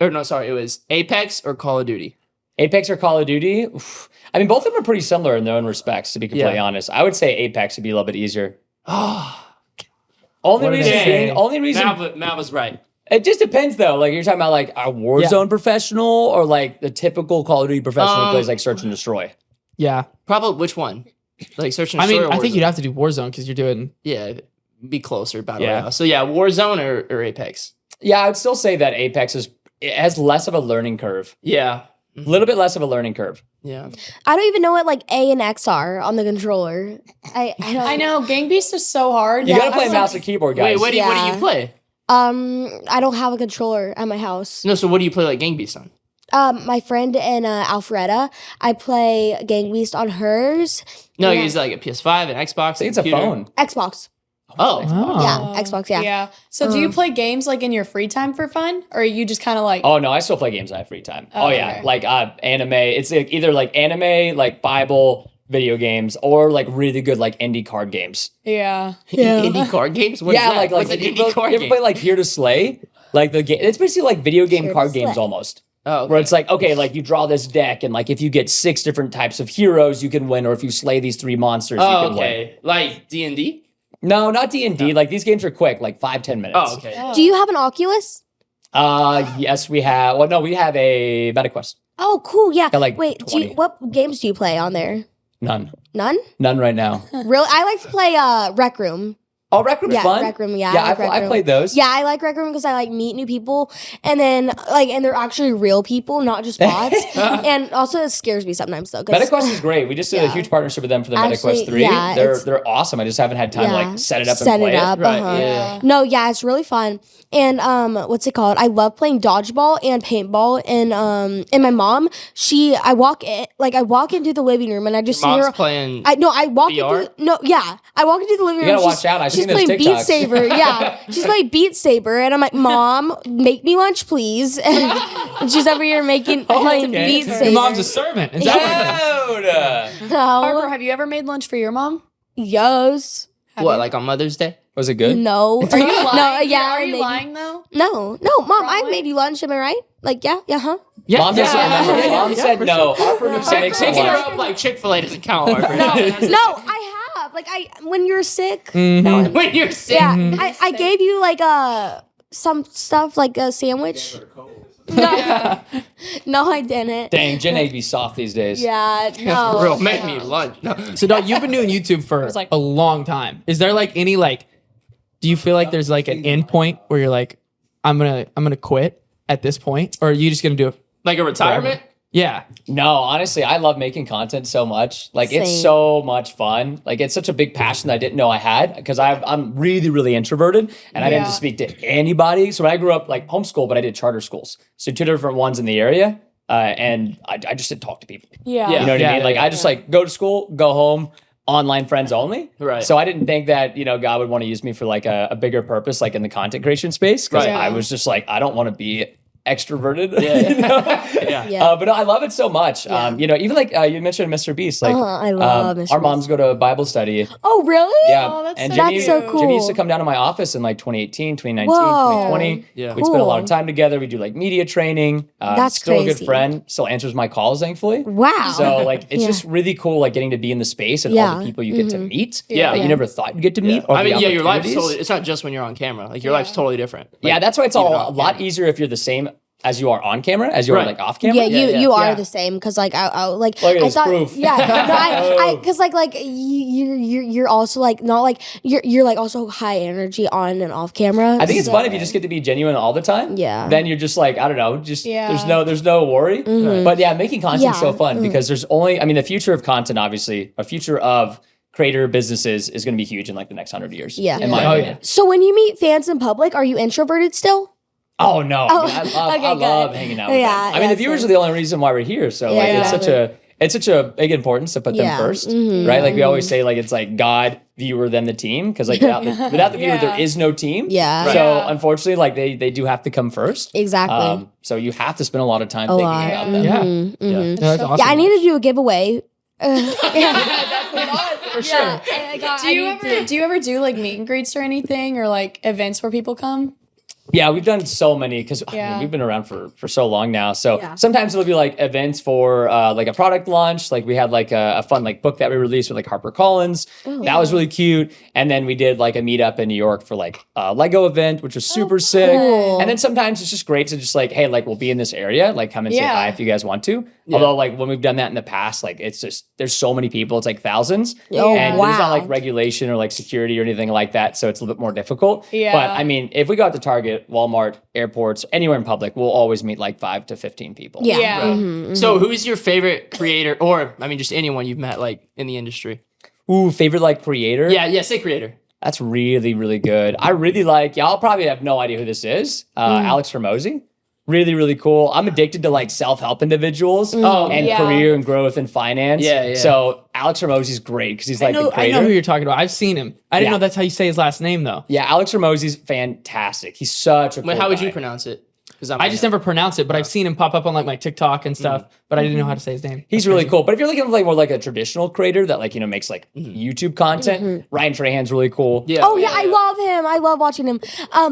was Apex or Call of Duty. Apex or Call of Duty? Oof. I mean, both of them are pretty similar in their own respects, to be completely Yeah. honest. I would say Apex would be a little bit easier. Oh, Only What did reason they being, say? only reason Mav was right. it just depends though. Like you're talking about like a Warzone professional or like the typical Call of Duty professional who plays like Search and Destroy. Yeah. Probably which one? Like Search and I mean, Destroy or I think Warzone? you'd have to do Warzone because you're doing. Yeah, be closer, Battle Yeah. Royale. So yeah, Warzone or Apex. Yeah, I would still say that Apex it has less of a learning curve. Yeah. A little bit less of a learning curve. Yeah. I don't even know what like A and X are on the controller. I don't. I know Gang Beast is so hard. You Yeah, gotta play I was mouse like, and keyboard, Wait, guys. what do you Yeah. play? I don't have a controller at my house. No, so what do you play like Gang Beast on? My friend and Alfreda, I play Gang Beast on hers. No, Yeah. you use like a PS5, an Xbox. I think it's a computer. phone. Xbox. Oh. Yeah, Xbox. Yeah. Yeah. So do you play games like in your free time for fun, or are you just kind of like? Oh no, I still play games when I have free time. Oh, Oh, yeah, okay. like anime. It's like, either like anime, like Bible video games, or like really good like indie card games. Yeah. Indie card games? What is Yeah, that? like What's an you indie card ever game? play like Here to Slay? Like the game, it's basically like video game Here to card games Slay. almost. Oh, Where it's like, okay, like you draw this deck, and like if you get 6 different types of heroes, you can win, or if you slay these 3 monsters, you Oh, can win. okay. Like D&D? No, not D&D. Like these games are quick, like 5-10 minutes. Oh, okay. Do you have an Oculus? Yes, we have. Well, no, we have a MetaQuest. Oh, cool. Yeah. Got, like, Wait. 20. What games do you play on there? None None. right now. Really? I like to play Rec Room. Oh, Rec Room's Yeah, fun. Rec Room. Yeah. Yeah, I like Rec I Room. played those. Yeah, I like Rec Room because I like meet new people, and then and they're actually real people, not just bots. And also, it scares me sometimes though. 'Cause- MetaQuest is great. We just did a Yeah. huge partnership with them for the Actually, MetaQuest 3. yeah, it's- they're awesome. I just haven't had time to Yeah. like set it up Set and it play up. Right, uh-huh. yeah. No, yeah, it's really fun. And what's it called? I love playing dodgeball and paintball. And my mom, I walk into the living room and I just see Mom's her. playing... I walk VR? into I walk into the living room. You gotta she's- watch out. I've she's seen those playing Beat TikToks. Saber. Yeah, she's playing Beat Saber, and I'm like, Mom, make me lunch, please. And she's over here playing Okay. Beat Saber. Your mom's a servant. Is that what it is? Dude! Harper, No, have you ever made lunch for your mom? yes, Have What, you? like on Mother's Day? Was it good? no. Are you lying? No, yeah, Are I you made- lying though? No, Mom, I Probably. made you lunch. Am I right? Like, yeah, huh? Yeah. Mom doesn't Yeah. remember. Yeah. Mom said no. Harper needs to make some Picking her lunch. up like Chick-fil-A doesn't count, Harper. No, I have. Like, when you're sick. Mhm. When you're sick. Yeah, I gave you like some stuff like a sandwich. No, no, I didn't. Dang, Gen A be soft these days. Yeah, For no. real, make me lunch. No. So, Dog, you've been doing YouTube for was like- a long time. Is there like any do you feel like there's like an end point where you're like, I'm gonna quit at this point, or are you just gonna do it? Like a retirement? Yeah. No, honestly, I love making content so much. Like it's Same. so much fun. Like it's such a big passion that I didn't know I had because I'm really, really introverted and I didn't Yeah. just speak to anybody. So when I grew up like homeschool, but I did charter schools. So 2 different ones in the area. And I just didn't talk to people. Yeah. You know what Yeah, I mean? yeah, Like yeah. I just like go to school, go home, online friends only. Right. So I didn't think that, God would want to use me for like a bigger purpose, like in the content creation space. Cause Right. I was just like, I don't want to be extroverted. Yeah. You know? Yeah. Yeah. But no, I love it so much. Yeah. You know, even like you mentioned Mr. Beast. Like, I love Mr. our Beast. moms go to Bible study. Oh, really? Yeah, Oh, that's and so Jimmy, That's so cute. cool. Jimmy used to come down to my office in like 2018, 2019, Whoa. 2020. Yeah. We'd spend a lot of Cool. time together. We do like media training. That's still a good crazy. friend. Still answers my calls, thankfully. Wow. So like it's Yeah. just really cool, like getting to be in the space and all Yeah. the people you get to meet. Yeah. that you Yeah. never thought you'd get to meet. Yeah. or I the mean, yeah, your life's opportunities. totally, it's not just when you're on camera. Like, your Yeah. life's totally different. Yeah, Like, that's why it's even all off a lot camera. easier if you're the same as you are on camera as you are Right. like off camera. Yeah, Yeah, you are yeah. the same because like I like Look at I this thought proof. yeah no, I Oh. because like you're also like not like you're like also high energy on and off camera. I think it's so- fun if you just get to be genuine all the time. Yeah. Then you're just like, I don't know, just Yeah. there's no worry. But yeah, making content's Yeah. so fun because there's only I mean the future of content, obviously, a future of creator businesses is gonna be huge in like the next 100 years. Yeah. In my Oh, opinion. yeah. So when you meet fans in public, are you introverted still? Oh no. Oh, I mean, I okay, love good. hanging out with Yeah, them. I mean the yeah, viewers same. are the only reason why we're here. So Yeah, like exactly. it's such a big importance to put Yeah. them 1st Mhm. right? Like we always say, like it's like God, viewer, then the team. Because like without the viewer, Yeah. there is no team. Yeah. So Yeah. unfortunately, like they do have to come first. Exactly. So you have to spend a lot of time A thinking lot. about them. Yeah. Mhm, mhm. No, that's so- awesome. Yeah, I need to do a giveaway. for sure. Do you ever do like meet and greets or anything or like events where people come? Yeah, we've done so many because Yeah. we've been around for so long now. So Yeah. sometimes it'll be like events for like a product launch. Like we had like a fun like book that we released with like HarperCollins. That was really cute. And then we did like a meetup in New York for like a Lego event, which was super sick. cool. And then sometimes it's just great to just like, hey, like we'll be in this area. Like come and say Yeah. hi if you guys want to. Although like when we've done that in the past, like it's just there's so many people. It's like thousands. Oh, And there's not wow. like regulation or like security or anything like that. So it's a little bit more difficult. Yeah. But I mean, if we go out to Target, Walmart, airports, anywhere in public, we'll always meet like 5 to 15 people. Yeah. Yeah. Mhm, So, who's your favorite creator, or I mean, just anyone you've met like in the industry? Ooh, favorite like creator? Yeah, say creator. That's really, really good. I really like, y'all probably have no idea who this is. Alex Hormozy. Really, really cool. I'm addicted to like self-help individuals Oh, and yeah. career and growth and finance. Yeah, yeah. So Alex Hormozy's great because he's like the I creator. know who you're talking about. I've seen him. I didn't Yeah. know that's how you say his last name though. Yeah, Alex Hormozy's fantastic. He's such a cool Wait, how would guy. you pronounce it? Because I just never pronounce it, but I've seen him pop up on like my TikTok and stuff, but I didn't know how to say his name. He's really cool. But if you're looking for like more like a traditional creator that like, you know, makes like YouTube content, Ryan Trahan's really cool. Yeah. Oh yeah, I love him. I love watching him.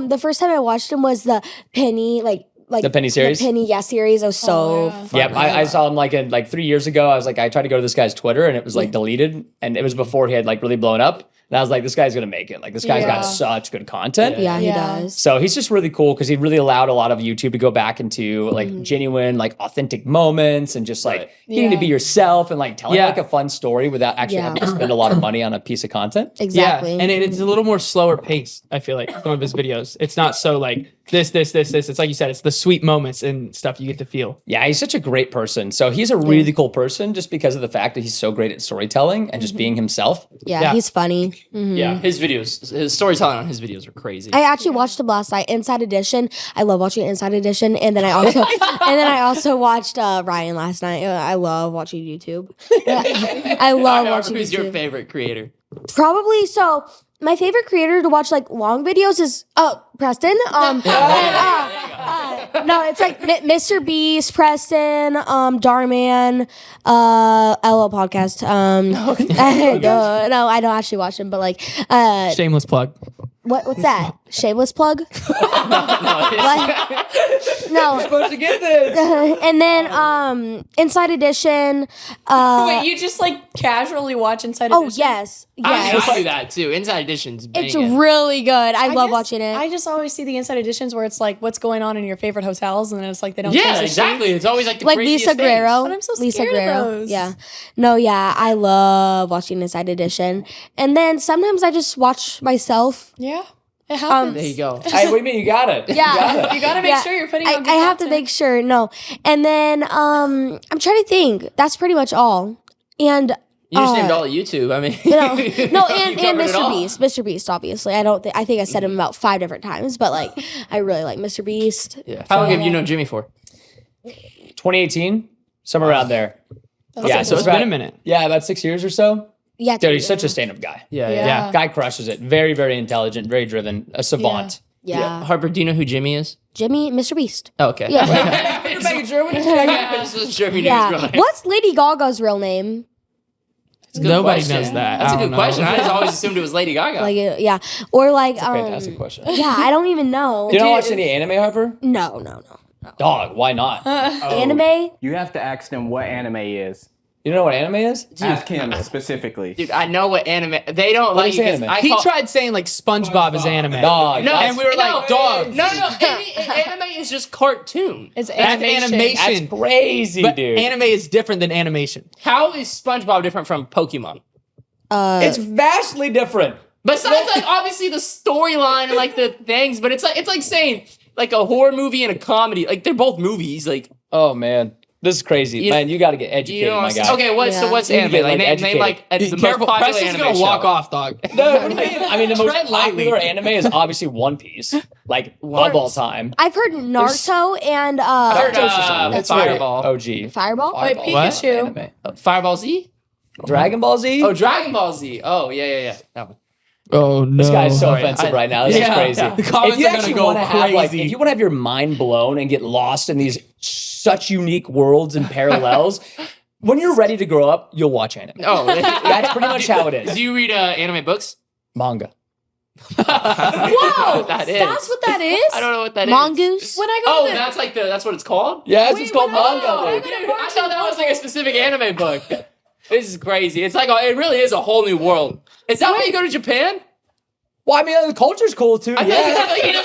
The first time I watched him was the Penny like The Penny series? The Penny series. It was so yeah. fun. Yep, I saw him like in like 3 years ago. I was like, I tried to go to this guy's Twitter and it was like deleted, and it was before he had like really blown up. And I was like, this guy's gonna make it. Like this guy's got Yeah. such good content. Yeah, he Yeah. does. So he's just really cool because he really allowed a lot of YouTube to go back into like genuine, like authentic moments and just like Right. getting to be Yeah. yourself and like telling Yeah. like a fun story without actually Yeah. having to spend a lot of money on a piece of content. Exactly. Yeah, and it's a little more slower paced. I feel like some of his videos. It's not so like this. It's like you said. It's the sweet moments and stuff you get to feel. Yeah, he's such a great person. So he's a really cool person just because of the fact that he's so great at storytelling and just being himself. yeah, Yeah. he's funny. Mhm. Yeah, his videos, his storytelling on his videos are crazy. I actually watched him last night, Inside Edition. I love watching Inside Edition, and then I also watched Ryan last night. I love watching YouTube. I love watching Who's YouTube. your favorite creator? Probably so. My favorite creator to watch like long videos is Preston. No, it's like Mr. Beast, Preston, Darman, Thelolpodcast. No, I don't actually watch them, but like, Shameless plug. what's that? Shameless plug? What? No. Supposed to get this. And then Inside Edition. Wait, you just like casually watch Inside Oh Edition? yes, I yes. do that too. Inside Edition's It's banging. really good. I love guess watching it. I just always see the Inside Editions where it's like what's going on in your favorite hotels, and then it's like they don't. Yeah, change the exactly. sheets. It's always like the like craziest Lisa things. Guerrero. But I'm so Lisa scared of Guerrero. those. Yeah. No, yeah, I love watching Inside Edition. And then sometimes I just watch myself. Yeah, it happens. There you go. Hey, what do you mean? You got it. Yeah. You got it. You gotta make Yeah. sure you're putting. I on good have to content. make sure. No. And then I'm trying to think. That's pretty much all. And You just named all of YouTube. I mean, no, you and covered it Mr. all. Beast. Mr. Beast, obviously. I think I said him about 5 different times, but like I really like Mr. Beast. Yeah. How long have you known Jimmy for? 2018, somewhere around there. Yeah, So it's been a minute. Yeah, about 6 years or so. Yeah, Dude, he's such a stand-up guy. Yeah. Yeah. Guy crushes it. Very, very intelligent, very driven, a savant. Yeah. Harper, do you know who Jimmy is? Jimmy, Mr. Beast. Oh, okay. Yeah. You're making sure we I just wasn't sure if you knew his real Yeah. name. What's Lady Gaga's real name? Nobody question. knows that. That's I a don't good question. know. I just always assumed it was Lady Gaga. Like, yeah. Or like, Fantastic question. yeah, I don't even know. You don't watch any anime, Harper? No. Dog, why not? Anime? You have to ask them what anime is. You know what anime is? Ask him specifically. Dude, I know what anime. They don't like is you 'cause anime? I He call- tried saying like SpongeBob is anime. Dog. No, And we were like, dog. No. Anime is just cartoon. It's That's animation. animation. That's crazy, But dude. anime is different than animation. How is SpongeBob different from Pokemon? It's vastly different. Besides, like obviously the storyline and like the things, but it's like saying like a horror movie and a comedy. Like they're both movies. Like Oh man, this is crazy, man. You got to get educated, you know, my guy. okay. So Yeah. what's You need to anime? get, Like like, name like the most Careful, popular Preston's anime gonna show. walk off, dog. No, what do you mean? I mean, the most Tread lightly. popular anime is obviously One Piece, like of all time. I've heard Naruto and heard, Naruto's just a- it's very Fireball. OG. Fireball. Wait, Pikachu. Anime. Fireball Z. Dragon Ball Z. Oh, Dragon Ball Z. Oh yeah. That one. Oh no. This guy's so Sorry, offensive I- right now. This Yeah, is crazy. yeah. The comments If you are gonna actually go want to have like, crazy. if you want to have your mind blown and get lost in these such unique worlds and parallels, when you're ready to grow up, you'll watch anime. Oh, That's pretty much how it is. Do you read anime books? Manga. Whoa, That is. that's what that is. I don't know what that is. Mongoose. When I go Oh, to the, that's what it's called. Yeah, it's Wait, just called when I- manga. oh, dude. I Dude, I thought that was like a specific anime book. This is crazy. It's like it really is a whole new world. Is that why you go to Japan? Well, I mean, the culture's cool too. I feel Yeah.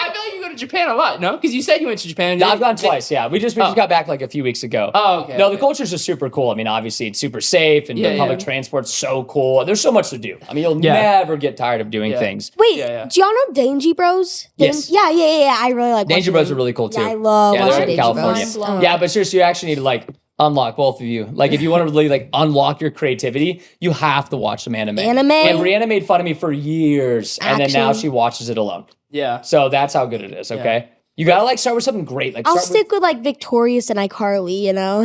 like you go to Japan a lot. No, because you said you went to Japan. I've gone twice. Yeah, we just got back like a few weeks ago. Oh, okay. No, okay. the culture's just super cool. I mean, obviously it's super safe and Yeah, the public yeah. transport's so cool. There's so much to do. I mean, you'll Yeah. never get tired of doing Yeah. things. Wait, Yeah. do y'all know Danger Bros? Yes. Yeah. I really like Danger watching Bros them. are really cool too. Yeah, I love Yeah, watching they're in Danger California. Bros. Blown. Yeah, but seriously, you actually need to like unlock both of you. Like, if you want to really like unlock your creativity, you have to watch some anime. Anime? And Brianna made fun of me for years, and then now Action. she watches it alone. Yeah. So that's how good it is. Okay, you gotta like start with something great. Like I'll start stick with like Victorious and iCarly, you know.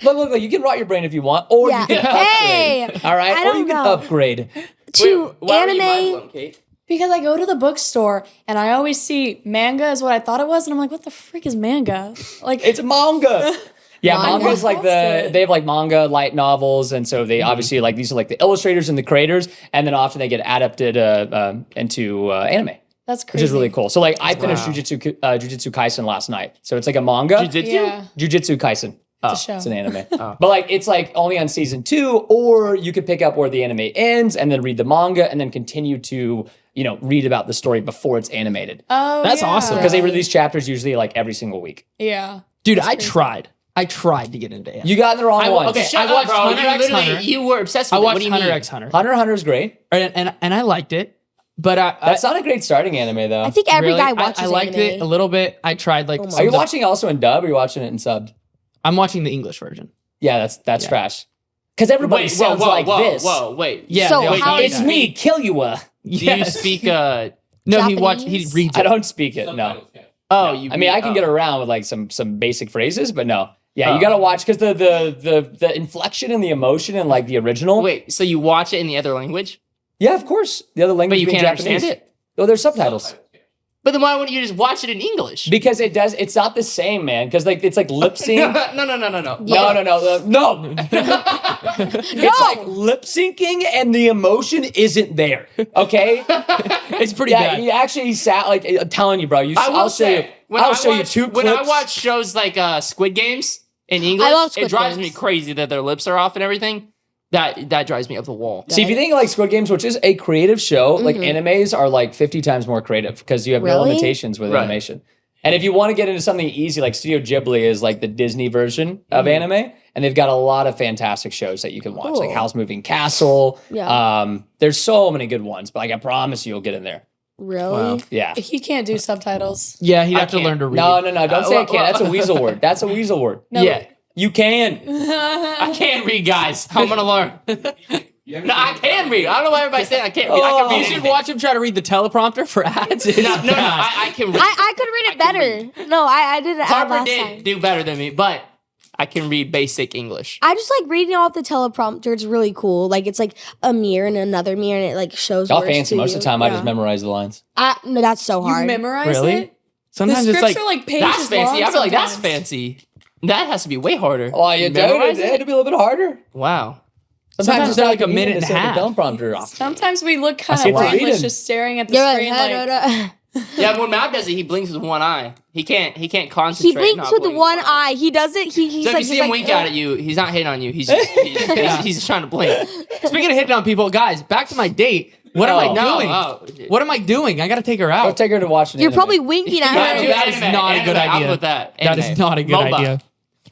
look. You can rot your brain if you want, or Yeah. you can upgrade. Hey, All right, I or don't you can know. upgrade. to Why were you mind anime. blown, Kate? because I go to the bookstore and I always see manga is what I thought it was, and I'm like, what the frick is manga? Like, It's manga. Yeah, Manga. manga is like they have like manga light novels, and so they obviously like these are like the illustrators and the creators, and then often they get adapted into anime, that's crazy. which is really cool. So like I finished Wow. Jujutsu Kaisen last night, so it's like a manga. Jujitsu? Yeah, Jujutsu Kaisen. it's a show. It's an anime. But like it's like only on season 2, or you could pick up where the anime ends and then read the manga and then continue to, read about the story before it's animated. Oh, That's yeah. awesome. Because they release chapters usually like every single week. Yeah. Dude, I tried to get into anime. You got in the wrong ones. okay. Shut I watched up, bro. Hunter You x literally Hunter. you were obsessed I with it. What watched do you Hunter mean? x Hunter. Hunter x Hunter's great. And I liked it. But That's not a great starting anime though. I think every really, guy watches I liked anime. it a little bit. I tried like Oh my Are you some- watching also in dub or are you watching it in subbed? I'm watching the English version. Yeah, that's trash. Because everybody Wait, sounds like this. Whoa, wait. Yeah. So they how always It's do that. me, Killua. Do you speak No, he Japanese? reads I it. don't speak it. No. Oh, you I mean, I can get around with like some basic phrases, but no. Yeah, you gotta watch because the inflection and the emotion and like the original. Wait, so you watch it in the other language? Yeah, of course. The other language But you being can't Japanese. understand it? Oh, there's subtitles. But then why wouldn't you just watch it in English? Because it's not the same, man. Because like it's like lip sync. no. No. It's like lip syncing and the emotion isn't there. Okay? It's pretty Yeah, bad. he actually sat like I'm telling you, bro. I'll show you. I'll show you 2 clips. When I watch shows like Squid Games in English, love Squid it drives Games. me crazy that their lips are off and everything. That drives me up the wall. See, if you think like Squid Games, which is a creative show, like animes are like 50 times more creative because you have no Really? limitations with Right. animation. And if you want to get into something easy, like Studio Ghibli is like the Disney version of anime, and they've got a lot of fantastic shows that you can watch, like Cool. Howl's Moving Castle. Yeah. There's so many good ones, but like I promise you'll get in there. Really? Yeah. He can't do subtitles. Yeah, he'd have to can't. learn to read. No, don't say I well, can't. That's a weasel word. That's a weasel word. No. Yeah, You can. I can read, guys. I'm gonna learn. No, I can read. I don't know why everybody's saying I can't read. I can read You should anything. watch him try to read the teleprompter for ads. No, I can read. I could read it better. No, I did it Harper last did time. do better than me, but I can read basic English. I just like reading off the teleprompter. It's really cool. Like it's like a mirror and another mirror, and it like shows. All words fancy. to Most you. of the time, I Yeah. just memorize the lines. No, that's so You hard. memorize Really? it? Sometimes the it's scripts like are like pages That's fancy. long I feel like that's sometimes. fancy. That has to be way harder. Oh, you Memorize it? It'd be a little bit harder. Wow. Sometimes it's they're not like a convenient minute to and a set the half. teleprompter off. Sometimes we look kind see of what they're brainless reading. just staring at the You're screen like, Yeah, when Matt does it, he blinks with one eye. He can't he concentrate. blinks not with blink one eye. He does it. He's So if like, you see he's him like, wink out at you, he's not hitting on you. He's just trying to blink. Speaking of hitting on people, guys, back to my date. What am I No. doing? Oh. What am I doing? I gotta take her Go out. take her to watch an You're anime. probably winking at Yeah, her. dude, that is not a good I'll idea. put that. That is not a good MOBA. idea.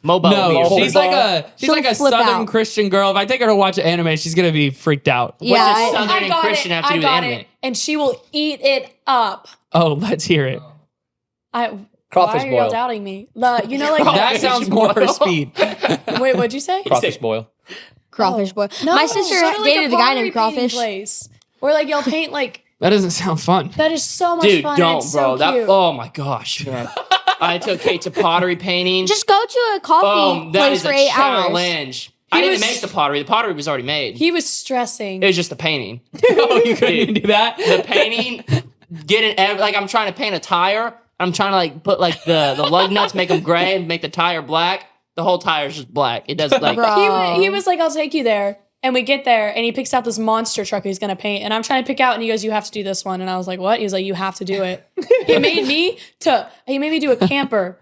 MOBA. No, leadership. she's like a She'll flip Southern out. Christian girl. If I take her to watch an anime, she's gonna be freaked out. Yeah, What does I- Southern I and got Christian it. have to I do with got anime? it. And she will eat it up. Oh, let's hear it. Crawfish Why are y'all boil. doubting me? You know, like That sounds more her speed. Wait, what'd you say? Crawfish boil. Crawfish boy. No, My sister go to, like, dated a a guy pottery named painting Crawfish. Place where like y'all paint like That doesn't sound fun. that is so much Dude, fun. and don't, it's bro. So cute. Oh my gosh, man. I took Kate to pottery painting. Just go to a coffee That place is for a 8 hours. challenge. I He didn't was- make the pottery. The pottery was already made. He was stressing. It was just the painting. Oh, you couldn't do that? The painting, like I'm trying to paint a tire. I'm trying to like put like the lug nuts, make them gray, and make the tire black. The whole tire's just black. It doesn't like. Bro. He was like, I'll take you there. And we get there and he picks out this monster truck he's gonna paint. And I'm trying to pick out and he goes, you have to do this one. And I was like, what? He was like, you have to do it. He made me do a camper.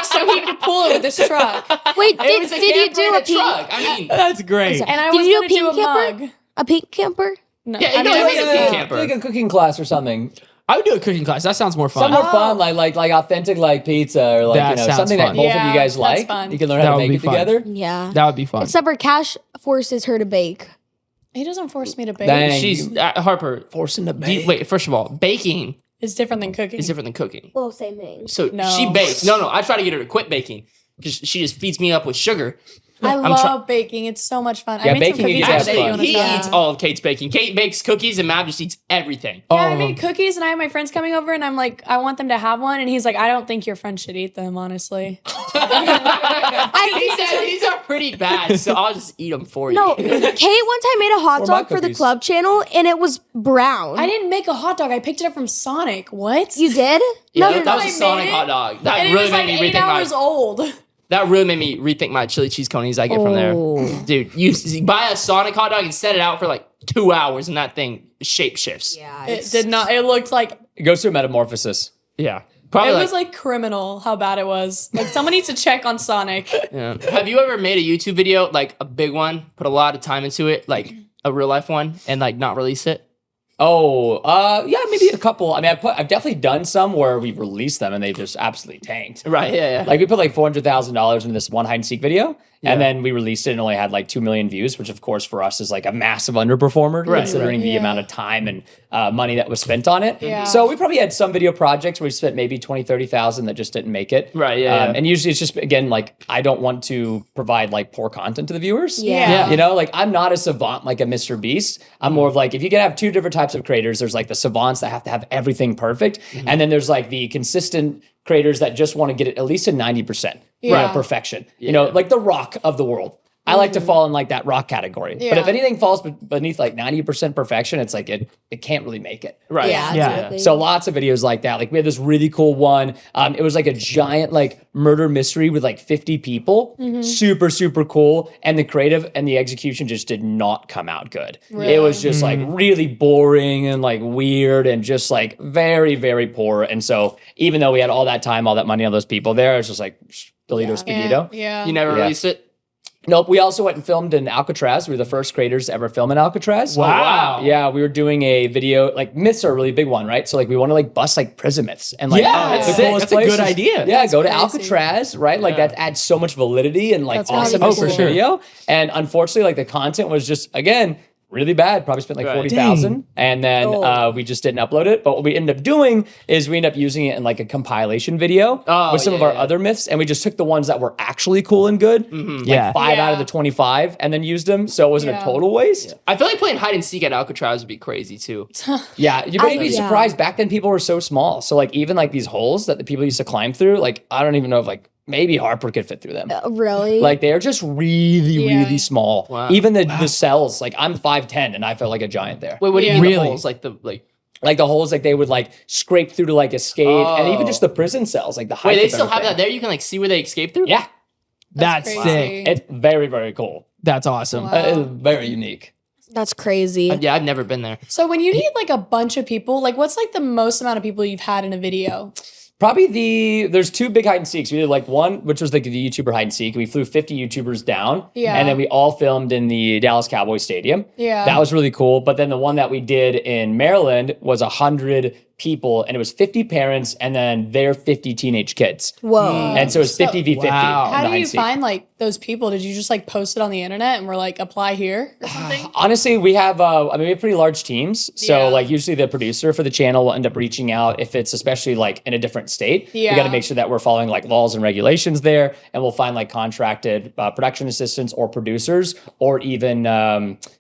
So he could pull it with this truck. Wait, It was a did you camper do and a pink? truck? I mean, That's great. And I Did was you do a gonna do pink a camper? mug. A pink camper? No, Yeah, I mean, it it was was a pink camper. Like a cooking class or something. I would do a cooking class. That sounds more fun. Something more fun, like authentic like pizza or like That sounds something fun. that both of Yeah, you guys that's like. fun. You can learn That how to would make be it fun. together. Yeah. That would be fun. Except for Cash forces her to bake. He doesn't force me to bake. Dang. she's Harper. Forcing to Wait, first of all, baking It's different than cooking. is different than cooking. Well, same thing. So No. she bakes. No, I try to get her to quit baking because she just feeds me up with sugar. I I'm love baking. It's so much fun. Yeah, I made some baking cookies is the other actually- day. You wanna He try? eats all of Kate's baking. Kate bakes cookies and Mav just eats everything. Yeah, All I of made them. cookies and I have my friends coming over and I'm like, I want them to have one. And he's like, I don't think your friends should eat them, honestly. He said these are pretty bad, so I'll just eat them for you. No, Kate one time made a hot What about dog for the cookies? club channel and it was brown. I didn't make a hot dog. I picked it up from Sonic. What? You did? Yeah, no, that was I a Sonic made it, hot dog. That and it really was like made me 8 rethink hours old. That really made me rethink my chili cheese conies I get from there. Oh. Dude, you buy a Sonic hot dog and set it out for like 2 hours, and that thing shape shifts. Yeah. It did not. It looked like It goes through a metamorphosis. Yeah, probably. it was like criminal how bad it was. Like someone needs to check on Sonic. Yeah. Have you ever made a YouTube video, like a big one, put a lot of time into it, like a real life one, and like not release it? Oh, yeah, maybe a couple. I mean, I've definitely done some where we've released them and they've just absolutely tanked. Right. Yeah. Like we put like $400,000 into this one hide and seek video, and then we released it and only had like 2 million views, which of course for us is like a massive underperformer considering the Yeah. amount of time and money that was spent on it. Yeah. So we probably had some video projects where we spent maybe 20, 30,000 that just didn't make it. Right, yeah. And usually it's just again like I don't want to provide like poor content to the viewers. Yeah. You know, like I'm not a savant like a Mr. Beast. I'm more of like, if you can have two different types of creators, there's like the savants that have to have everything perfect. And then there's like the consistent creators that just want to get it at least to 90% Yeah. perfection. You know, like the Rock of the world. I like to fall in like that Rock category. But if Yeah. anything falls beneath like 90% perfection, it's like it can't really make it. Right. Yeah, Yeah. exactly. So lots of videos like that. Like we had this really cool one. It was like a giant like murder mystery with like 50 people. Super, super cool. And the creative and the execution just did not come out good. It was just like really boring and like weird and just like very, very poor. And so even though we had all that time, all that money, all those people there, it's just like Delito Spaghetti. Yeah. You never Yeah. released it? Nope. We also went and filmed in Alcatraz. We were the first creators to ever film in Alcatraz. Wow. Yeah, we were doing a video. Like myths are a really big one, right? So like we want to like bust like prison myths and like Yeah, the that's sick. coolest That's a good places. idea. Yeah, go to crazy. Alcatraz, right? Like that adds so much validity and like That's gotta be awesomeness cool. to the video. And unfortunately, like the content was just again really bad. Probably spent like Right. 40,000, and then Oh. we just didn't upload it. But what we ended up doing is we ended up using it in like a compilation video Oh, with some of yeah, our yeah. other myths, and we just took the ones that were actually cool and good, like Yeah. 5 out of Yeah. the 25, and then used them. So it wasn't a Yeah. total waste. I feel like playing hide and seek at Alcatraz would be crazy too. Yeah, you'd be surprised. Yeah. Back then, people were so small. So like even like these holes that the people used to climb through, like I don't even know if like maybe Harper could fit through them. Really? Like they're just really, Yeah. really small. Wow. Even the cells, like I'm 5'10" and I felt like a giant there. Wait, what do you Yeah. mean the Really? holes? Like Like the holes, like they would like scrape through to like escape, and even just the prison cells, like the height. wait, they of still have everything. that there? You can like see where they escape through? Yeah, That's crazy. sick. it's very, very cool. That's awesome. Wow. It's very unique. That's crazy. Yeah, I've never been there. So when you need like a bunch of people, like what's like the most amount of people you've had in a video? Probably there's two big hide and seeks. We did like one, which was like the YouTuber hide and seek. We flew 50 YouTubers down. Yeah. And then we all filmed in the Dallas Cowboys Stadium. Yeah. That was really cool. But then the one that we did in Maryland was 100 people, and it was 50 parents and then their 50 teenage kids. Whoa. And so it was 50 v 50. Wow. in How the do hide you and seek. find like those people? Did you just like post it on the internet and we're like apply here or something? Honestly, we have we have pretty large teams. So Yeah. like usually the producer for the channel will end up reaching out if it's especially like in a different state. We got Yeah. to make sure that we're following like laws and regulations there, and we'll find like contracted production assistants or producers, or even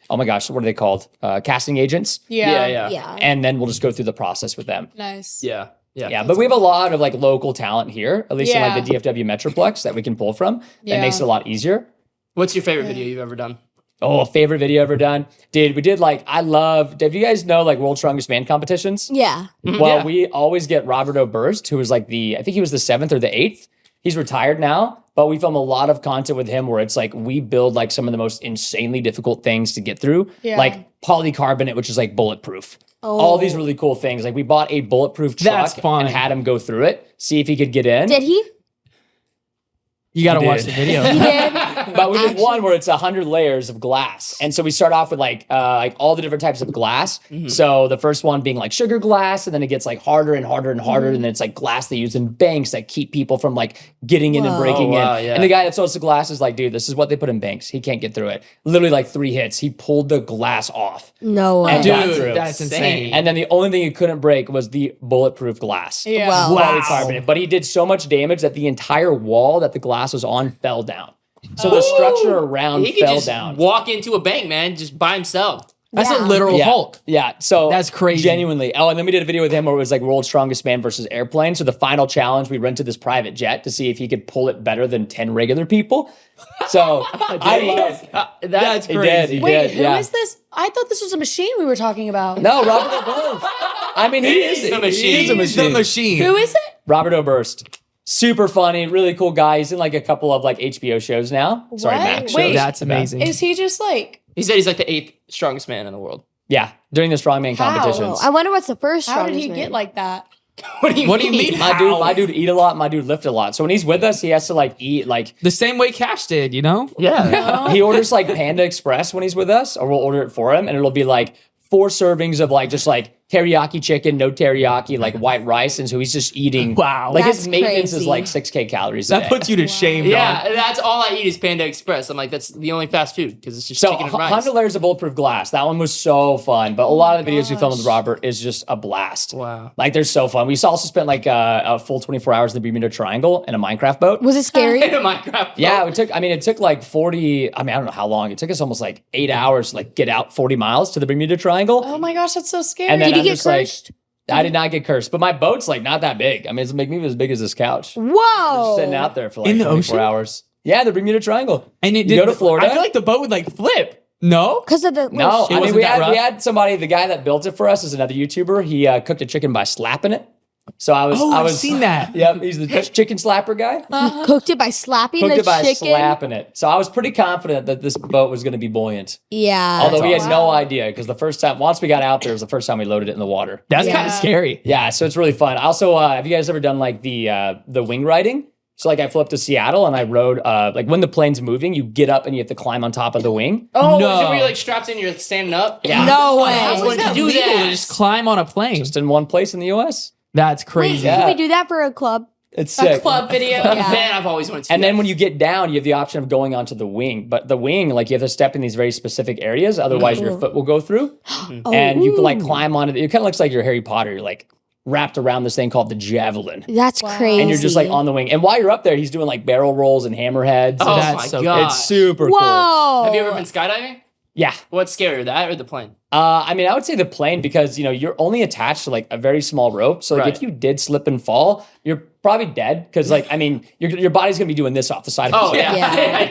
oh my gosh, what are they called? Casting agents. Yeah. Yeah. And then we'll just go through the process with them. Nice. Yeah. Yeah, but we have a lot of like local talent here, at least in Yeah. like the DFW Metroplex that we can pull from. That Yeah. makes it a lot easier. What's your favorite video you've ever done? Oh, favorite video ever done? Dude, we did like, I love, do you guys know like World's Strongest Man competitions? Yeah. Well, Yeah. we always get Robert Oberst, who was like I think he was the 7th or the 8th. He's retired now, but we film a lot of content with him where it's like we build like some of the most insanely difficult things to get through, Yeah. like polycarbonate, which is like bulletproof. All these really cool things. Like we bought a bulletproof truck That's fun. and had him go through it, see if he could get in. Did he? You got to He watch did. the video. He did. But we did one where it's 100 layers of glass. And so we start off with like all the different types of glass. So the first one being like sugar glass, and then it gets like harder and harder and harder. And then it's like glass they use in banks that keep people from like getting in and Whoa. breaking Oh, wow, in. yeah. And the guy that sells the glass is like, dude, this is what they put in banks. He can't get through it. Literally like 3 hits. He pulled the glass off. No way. And got Dude, through. that's insane. And then the only thing he couldn't break was the bulletproof glass. Yeah. Wow. Polycarbonate. But he did so much damage that the entire wall that the glass was on fell down. So the structure around He could fell just down. walk into a bank, man, just by himself. That's Yeah. a literal Yeah. Hulk. Yeah. So That's crazy. Genuinely. Oh, and then we did a video with him where it was like World's Strongest Man versus airplane. So the final challenge, we rented this private jet to see if he could pull it better than 10 regular people. So I love That's He crazy. did. He Wait, did. who Yeah. is this? I thought this was a machine we were talking about. No, Robert Oberst. I mean, he is He's a machine. He's a He's the machine. machine. Who is it? Robert Oberst. Super funny, really cool guy. He's in like a couple of like HBO shows now. Sorry, What? Max Wait. shows. That's amazing. Is he just like He said he's like the 8th strongest man in the world. Yeah, during the strongman How? competitions. I wonder what's the first. how did he strongest get man. like that? What do you mean? My dude eat a lot. My dude lift a lot. So when he's with us, he has to like eat like The same way Cash did, you know? Yeah. he orders like Panda Express when he's with us, or we'll order it for him, and it'll be like 4 servings of like just like teriyaki chicken, no teriyaki, like white rice, and so he's just eating. Wow. Like That's his maintenance is crazy. like 6K calories. A That day. puts you to shame, Yeah, dog. that's all I eat is Panda Express. I'm like, that's the only fast food because it's just So chicken and rice. 100 layers of bulletproof glass. That one was so fun. But a lot of the videos we filmed with Robert is just a blast. Wow. Like they're so fun. We also spent like a full 24 hours in the Bermuda Triangle in a Minecraft boat. Was it scary? In a Minecraft. Yeah, it took like 40, I don't know how long. It took us almost like 8 hours to like get out 40 miles to the Bermuda Triangle. Oh my gosh, that's so scary. And then Did you I'm get just like, cursed? I did not get cursed, but my boat's like not that big. I mean, it's like maybe as big as this couch. Whoa. Just sitting out there for like In the 24 ocean? hours. Yeah, the Bermuda Triangle. And it You go to Florida? I feel like the boat would like flip. No? Because of the No, It I mean wasn't we that rough? had somebody. The guy that built it for us is another YouTuber. He cooked a chicken by slapping it. So I was. Oh, I I've was seen that. Yep, he's the chicken slapper guy. cooked it by slapping Cooked the it by chicken. slapping it. So I was pretty confident that this boat was going to be buoyant. Yeah. Although we had awesome. no idea because the first time, once we got out there, was the first time we loaded it in the water. That's Yeah. kind of scary. Yeah, so it's really fun. Also, have you guys ever done like the wing riding? So like I flew up to Seattle and I rode like when the plane's moving, you get up and you have to climb on top of the wing. Oh, No. is it where you're like strapped in, you're like standing up? Yeah. No way. How would you do legal that? to just climb on a plane? Just in one place in the US. That's Wait, crazy. Yeah. can we do that for a club? It's a sick. club video. Yeah. Man, I've always wanted to. And do then that. when you get down, you have the option of going onto the wing. But the wing, like you have to step in these very specific areas, otherwise your foot will go through. And you can like climb on it. It kind of looks like you're Harry Potter. You're like wrapped around this thing called the javelin. That's Wow. crazy. And you're just like on the wing. And while you're up there, he's doing like barrel rolls and hammerheads. Oh That's my so god. It's super cool. Whoa. Have you ever been skydiving? Yeah. What's scarier, that or the plane? I mean, I would say the plane because, you're only attached to like a very small rope. So like Right. if you did slip and fall, you're probably dead because like, I mean, your body's going to be doing this off the side of Oh the yeah,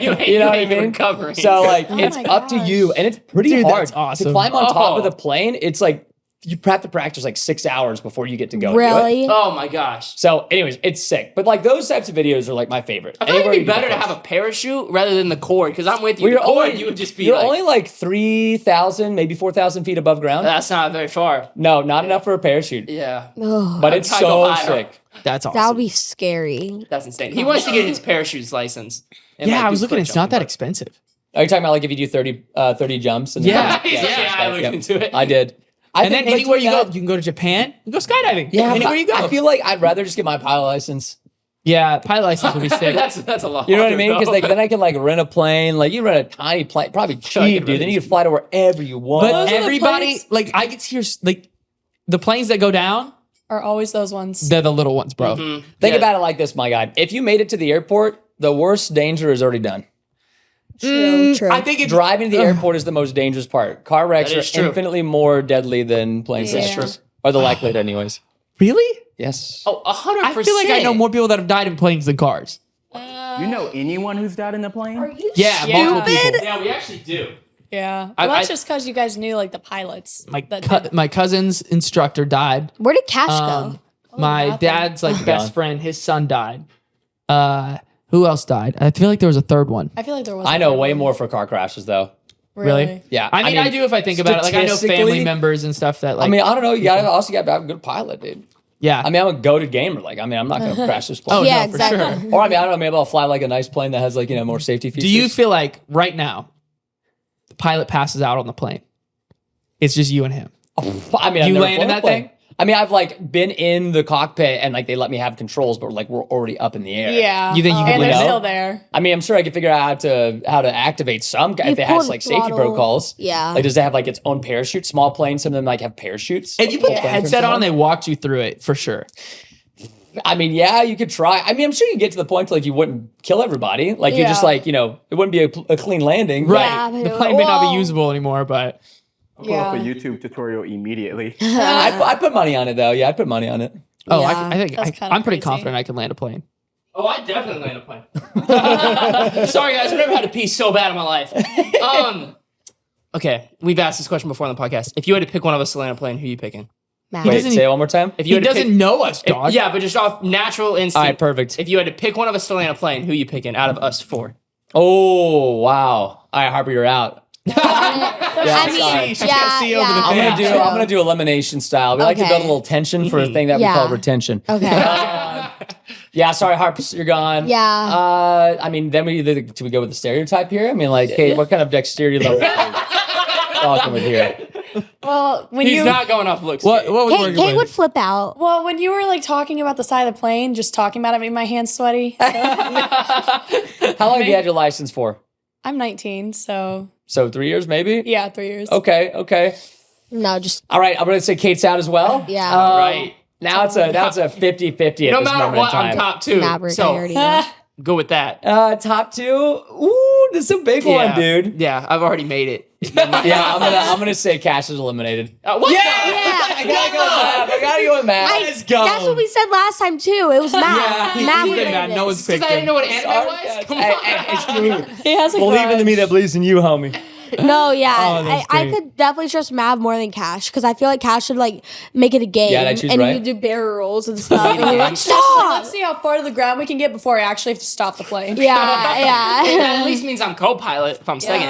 Yeah. You know what I ain't mean? recovering. So like Oh it's my up to you, gosh. and it's pretty Dude, hard that's awesome. to climb on top Oh. of the plane. It's like you have to practice like 6 hours before you get to go. and do it. Really? oh my gosh. So, anyways, it's sick. But like those types of videos are like my favorite. I feel like Anywhere it'd be you better to can have a parachute rather than the cord because I'm with you. Well, The cord, you would just be you're like, only like 3,000, maybe 4,000 feet above ground. that's not very far. No, not enough for a parachute. Yeah, Ugh, But it's I'd go so higher. sick. That's awesome. that would be scary. that's insane. He wants to get his parachutes license. and, yeah, like, I do was looking. cliff It's not that jumping, expensive. Are you talking about like if you do 30 jumps? And Yeah. Yeah, I looked into it. I did. And then think, like, anywhere you doing go, that- you can go to Japan. You can go skydiving. Yeah, anywhere but you go. I feel like I'd rather just get my pilot license. yeah, pilot license would be sick. that's a lot. You know what I mean? Because though. like then I can like rent a plane. Like you rent a tiny plane, probably I cheap, could dude. Then rent you can fly to wherever you want. But Those are the everybody, planes- like, I get to hear like the planes that go down. Are always those ones. They're the little ones, bro. Mhm. Think Yeah. about it like this, my guy. If you made it to the airport, the worst danger is already done. True. I think it's Driving to the airport is the most dangerous part. Car wrecks That are is true. infinitely more deadly than plane Yeah. crashes. Or the likelihood, anyways. really. Yes. Oh, 100%. I feel like I know more people that have died in planes than cars. You know anyone who's died in the plane? Yeah, multiple people. Yeah, we actually do. Yeah. I- Well, that's I- just because you guys knew like the pilots. My that my cousin's instructor died. Where did Cash Um, go? my nothing. dad's like Gone. best friend, his son died. Who else died? I feel like there was a third one. I feel like there was. I know way more for car crashes, though. Really? Yeah. I mean, I do if I think about it. Like I know family statistically- members and stuff that like. I mean, I don't know. You gotta also got to have a good pilot, dude. yeah. I mean, I'm a goated gamer. Like, I mean, I'm not gonna crash this plane. Oh, Yeah, no, for exactly. sure. Or I mean, I don't know. Maybe I'll fly like a nice plane that has like more safety features. Do you feel like right now, the pilot passes out on the plane? It's just you and him. I mean, I've You never landed flown a that plane. thing? I mean, I've like been in the cockpit and like they let me have controls, but like we're already up in the air. Yeah. You think you could And they're land? still there. I mean, I'm sure I could figure out how to activate some You if it pull has the like safety throttle. protocols. Yeah. Like, does it have like its own parachute? Small planes, some of them like have parachutes. If you put the Full headset plane on, they walked you through it for sure. I mean, yeah, you could try. I mean, I'm sure you can get to the point to, like you wouldn't kill everybody. Like you just Yeah. like it wouldn't be a clean landing. Right. Yeah, the but- plane may not Whoa. be usable anymore, but Pull up a Yeah. YouTube tutorial immediately. I'd put money on it though. Yeah, I'd put money on it. oh, Yeah. I think That's kinda I'm pretty crazy. confident I can land a plane. Oh, I definitely land a plane. Sorry, guys. I've never had to pee so bad in my life. Okay, we've asked this question before on the podcast. If you had to pick one of us to land a plane, who are you picking? Maverick. Wait, doesn't- say it one more time. If you He had to doesn't pick, know us, if- dog. yeah, but just off natural instinct. All right, perfect. If you had to pick one of us to land a plane, who are you picking out of us four? Oh wow! All right, Harper, you're out. I mean, sorry. yeah, She can't see over the I'm thing. gonna do. true. I'm gonna do elimination style. We like to Okay. build a little tension for a thing that we Yeah. call retention. Okay. Yeah, sorry, Harper, you're gone. Yeah. I mean, then do we go with the stereotype here? I mean, like, hey, what kind of dexterity level are we talking with here? Well, when He's you not going off looks. What was Kate, Morgan Kate with? would flip out. well, when you were like talking about the side of the plane, just talking about it made my hands sweaty. How long have you had your license for? I'm 19, so So 3 years, maybe. yeah, 3 years. Okay. No, just All right, I'm gonna say Kate's out as well. yeah. right. Now it's a 50-50 at No this matter moment what, in I'm time. top two. Maverick, I So already know. go with that. Top two. Ooh, this is a big one, dude. Yeah, I've already made it. Yeah, I'm gonna say Cash is eliminated. What? Yeah. I gotta go with Matt. I gotta go with Matt. I- That's what we said last time too. It was Matt. Matt He's would been have mad. made No it. one's Because picked I didn't know him. what anime Sorry, was. Cash. Come Hey, on. hey, it's true. He has a Believe in me grudge. that believes in you, homie. No, yeah, Oh, that's I great. could definitely trust Mav more than Cash because I feel like Cash should like make it a game Yeah, that she's and right. you do barrel rolls and stuff. and you're like, Let's stop. see how far to the ground we can get before I actually have to stop the plane. Yeah, That at yeah. least means I'm co-pilot if I'm second.